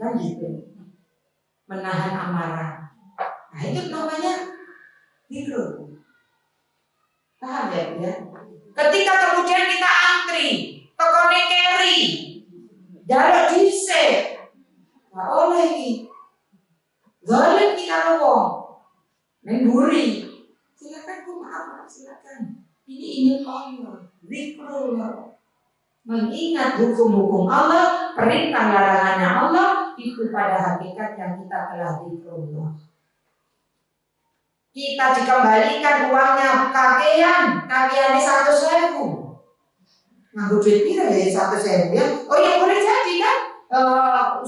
kan gitu. Menahan amarah. Nah itu namanya zikr. Paham ya? Ketika kemudian kita antri, tekone keri, jaluk dhisik, gak oleh iki. Zalim ki karo wong. Memburi. Silakan Bu, maaf, silakan. Ini ingat Allah, zikrullah. Mengingat hukum-hukum Allah, perintah larangannya Allah, itu pada hakikat yang kita telah zikrullah. Kita dikembalikan uangnya kakeannya 100.000. Nganggo duit pira ya 100.000 ya? Oh ya boleh jadi kan?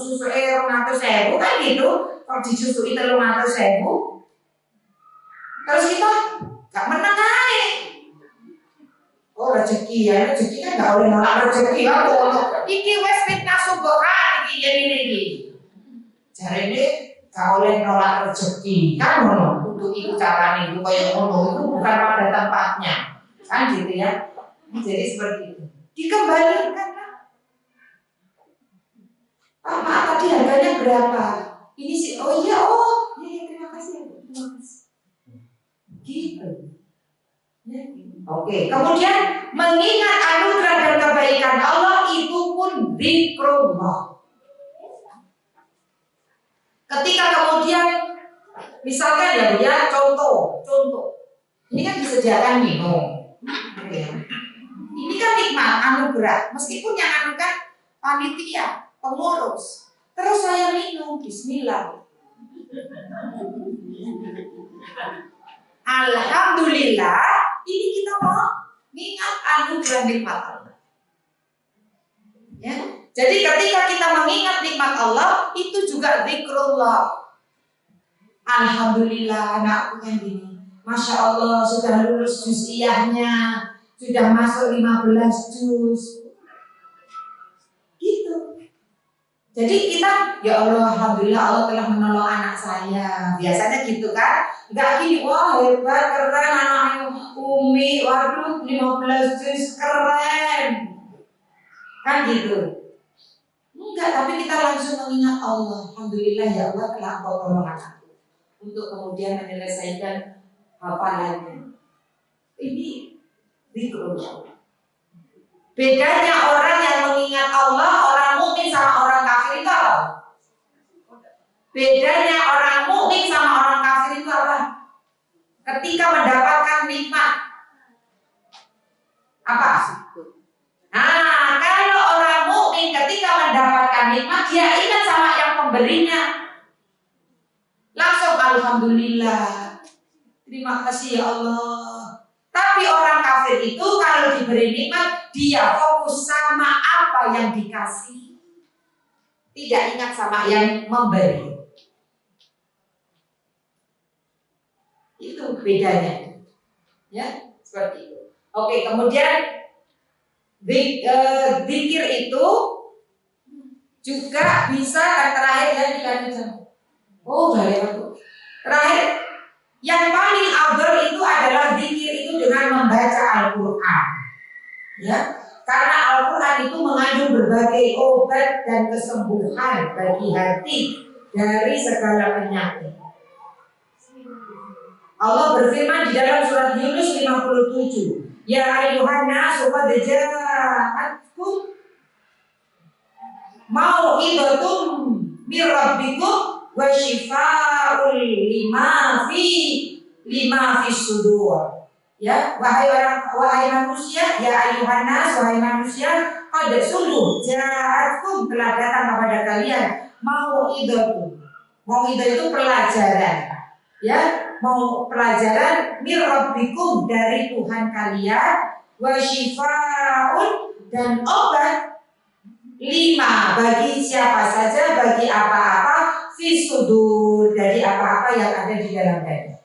Susu 200.000 kan gitu. Kalau disusui 300.000, terus kita gak menang aja. Oh rezeki kan gak boleh nolak rezeki ya. Iki wes fitnah subuhan iki ini. Jarene gak boleh nolak rezeki kan ngono. Untuk itu carane itu kayak ngono itu bukan pada tempatnya. Kan gitu ya. Jadi seperti itu. Dikembalikan kan. Pak, maaf tadi harganya berapa? Ini sih, iya terima kasih. Gitu. Ya. Oke, kemudian mengingat anugerah dan kebaikan Allah itu pun zikrullah. Ketika kemudian misalkan ya contoh, ini kan disediakan minum, ini kan nikmat anugerah, meskipun yang anu kan panitia, pengurus. Terus saya minum, bismillah. Alhamdulillah, ini kita mau ingat anugerah nikmat Allah. Ya. Jadi ketika kita mengingat nikmat Allah, itu juga zikrullah. Alhamdulillah, anakku yang gini. Masya Allah, sudah lulus juz'iyahnya, sudah masuk 15 juz. Gitu. Jadi kita, ya Allah, alhamdulillah Allah telah menolong anak saya. Biasanya gitu kan? Enggak gini, wah hebat, keren anaknya Umi, waduh 15 juz, keren. Kan gitu. Enggak, tapi kita langsung mengingat Allah. Alhamdulillah ya Allah telah Engkau tolong anakku untuk kemudian menyelesaikan hafalannya. Ini zikrullah. Bedanya orang yang mengingat Allah, orang mukmin sama orang kafir itu apa? Bedanya orang mukmin sama orang kafir itu apa? Ketika mendapatkan nikmat apa? Nah, kalau orang mukmin ketika mendapatkan nikmat dia ingat sama yang pemberinya. Langsung alhamdulillah. Terima kasih ya Allah. Tapi orang kafir itu kalau diberi nikmat dia fokus sama apa yang dikasih. tidak ingat sama yang memberi. Itu bedanya. Ya, seperti itu. Oke, kemudian zikir itu juga bisa yang terakhir ya dilanjutkan. Oh, udah lewat tuh. Terakhir, yang paling afdal itu adalah zikir itu dengan membaca Al-Qur'an. Ya, karena Al-Qur'an itu mengandung berbagai obat dan kesembuhan bagi hati dari segala penyakit. Allah berfirman di dalam surat Yunus 57, ya ayyuhan nasu qad ja'atkum mau'izatum mir rabbikum wa shifaa'un lima fi sudur. Ya, wahai manusia, ya ayyuhan nas, wahai manusia, qad sungguh ja'atkum telah datang kepada kalian mau'izatum. Mau'izah itu pelajaran. Ya, mau pelajaran mir rabbikum dari Tuhan kalian, wa shifaa'un dan obat lima bagi siapa saja, bagi apa-apa fi sudur dari apa-apa yang ada di dalam dada.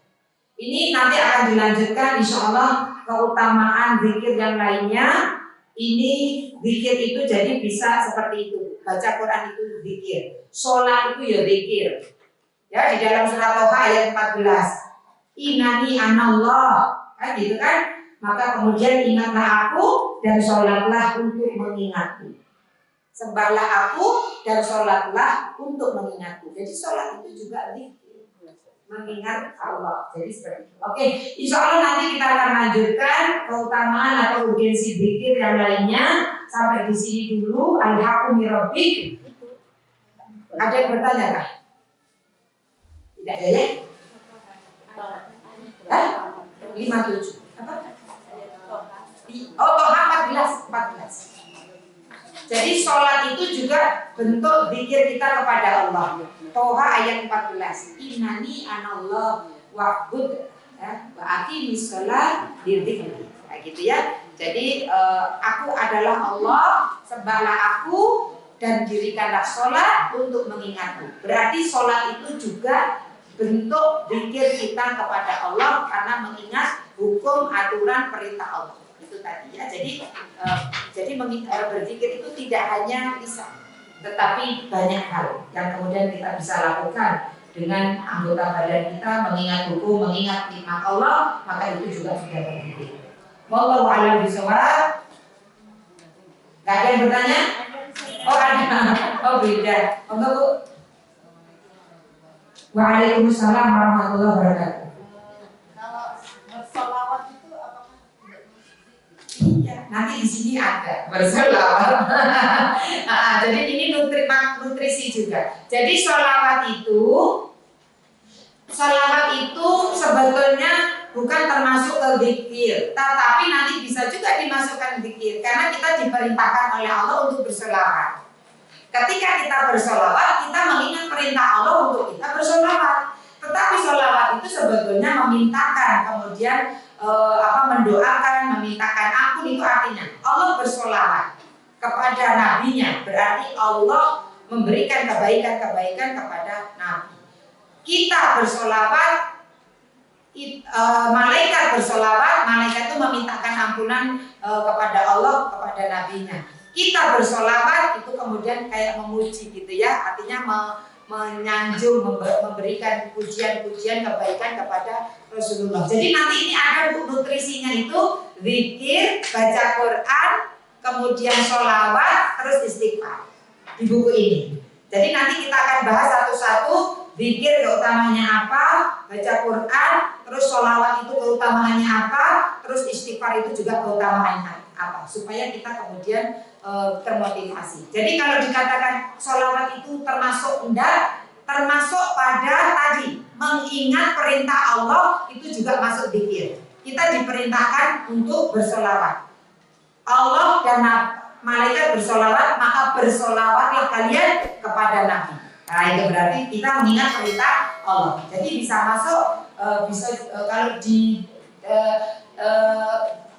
Ini nanti akan dilanjutkan insya Allah keutamaan zikir yang lainnya. Ini zikir itu jadi bisa seperti itu. Baca Quran itu zikir, sholat itu ya zikir. Ya, di dalam surat Toha ayat 14. Inani anallah, kan gitu kan? Maka kemudian ingatlah aku dan sholatlah untuk mengingatku. Sembahlah aku dan sholatlah untuk mengingatku. Jadi sholat itu juga zikir, mengingat Allah. Jadi seperti itu. Oke, insya Allah nanti kita akan lanjutkan keutamaan atau urgensi zikir yang lainnya. Sampai di sini dulu. Al-haqqu min rabbik. Ada yang bertanya kah? Tidak ada ya? 57. Apa? Oh, Toha 14. Jadi sholat itu juga bentuk zikir kita kepada Allah. Toha ayat 14. Innani anallah wa'bud wa aqimis shalah lidzikri. Kayak gitu ya. Jadi aku adalah Allah, sembahlah aku dan dirikanlah sholat untuk mengingatku. Berarti sholat itu juga bentuk zikir kita kepada Allah karena mengingat hukum, aturan, perintah Allah. Itu tadi ya. Jadi berzikir itu tidak hanya lisan, tetapi banyak hal yang kemudian kita bisa lakukan dengan anggota badan kita, mengingat hukum, mengingat nikmat Allah, maka itu juga sudah berzikir. Wallahu a'lam bishawab. Gak ada yang bertanya? Oh ada. Oh beda. Enggak Bu. Waalaikumsalam warahmatullahi wabarakatuh. Kalau bersolawat itu apakah tidak? Iya, nanti di sini ada bersolawat. Jadi ini nutrisi juga. Jadi solawat itu sebetulnya bukan termasuk ke zikir, tetapi nanti bisa juga dimasukkan zikir karena kita diperintahkan oleh Allah untuk bersolawat. Ketika kita bersolawat, kita mengingat perintah Allah untuk kita bersolawat. Tetapi solawat itu sebetulnya memintakan, kemudian mendoakan, memintakan ampun. Itu artinya Allah bersolawat kepada nabinya, berarti Allah memberikan kebaikan-kebaikan kepada nabi. Kita bersolawat, malaikat bersolawat, malaikat itu memintakan ampunan kepada Allah, kepada nabinya. Kita bersolawat itu kemudian kayak memuji gitu ya, artinya menyanjung, memberikan pujian-pujian kebaikan kepada Rasulullah. Jadi nanti ini ada nutrisinya itu zikir, baca Quran, kemudian sholawat, terus istighfar di buku ini. Jadi nanti kita akan bahas satu-satu. Zikir keutamanya apa, baca Quran, terus sholawat itu keutamaannya apa, terus istighfar itu juga keutamaannya apa, supaya kita kemudian termotivasi. Jadi kalau dikatakan sholawat itu termasuk enggak, termasuk pada tadi mengingat perintah Allah, itu juga masuk zikir. Kita diperintahkan untuk bersholawat. Allah dan malaikat bersholawat, maka bersholawatlah kalian kepada Nabi. Nah itu berarti kita mengingat perintah Allah. Jadi bisa masuk, kalau di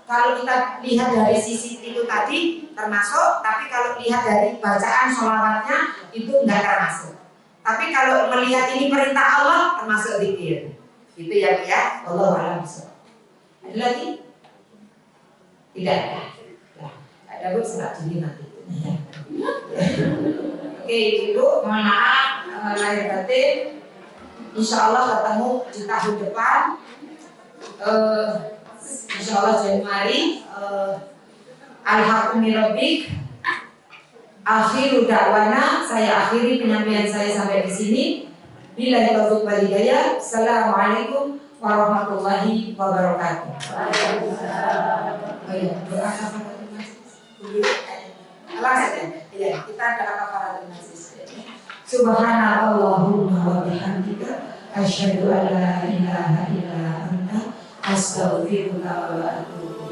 kalau kita lihat dari sisi itu tadi termasuk, tapi kalau lihat dari bacaan sholawatnya itu enggak termasuk. Tapi kalau melihat ini perintah Allah termasuk zikir. Itu ya Bu ya. Allah a'lam bishawab. Ada lagi? Tidak ada. Nah, ada Bu serat jadi nanti. Oke Ibu, mohon maaf lahir batin. Insya Allah ketemu di tahun depan. Insya Allah Januari. Alhamdulillah. Akhiru da'wana, saya akhiri penyampaian saya sampai di sini. Billahi taufiq wal hidayah. Assalamualaikum warahmatullahi wabarakatuh. Oh iya, doa kafaratul majlis. Iya, kita ada kafaratul majlis. Subhanallahumma wa bihamdika asyhadu an la ilaha illa anta astaghfiruka wa atubu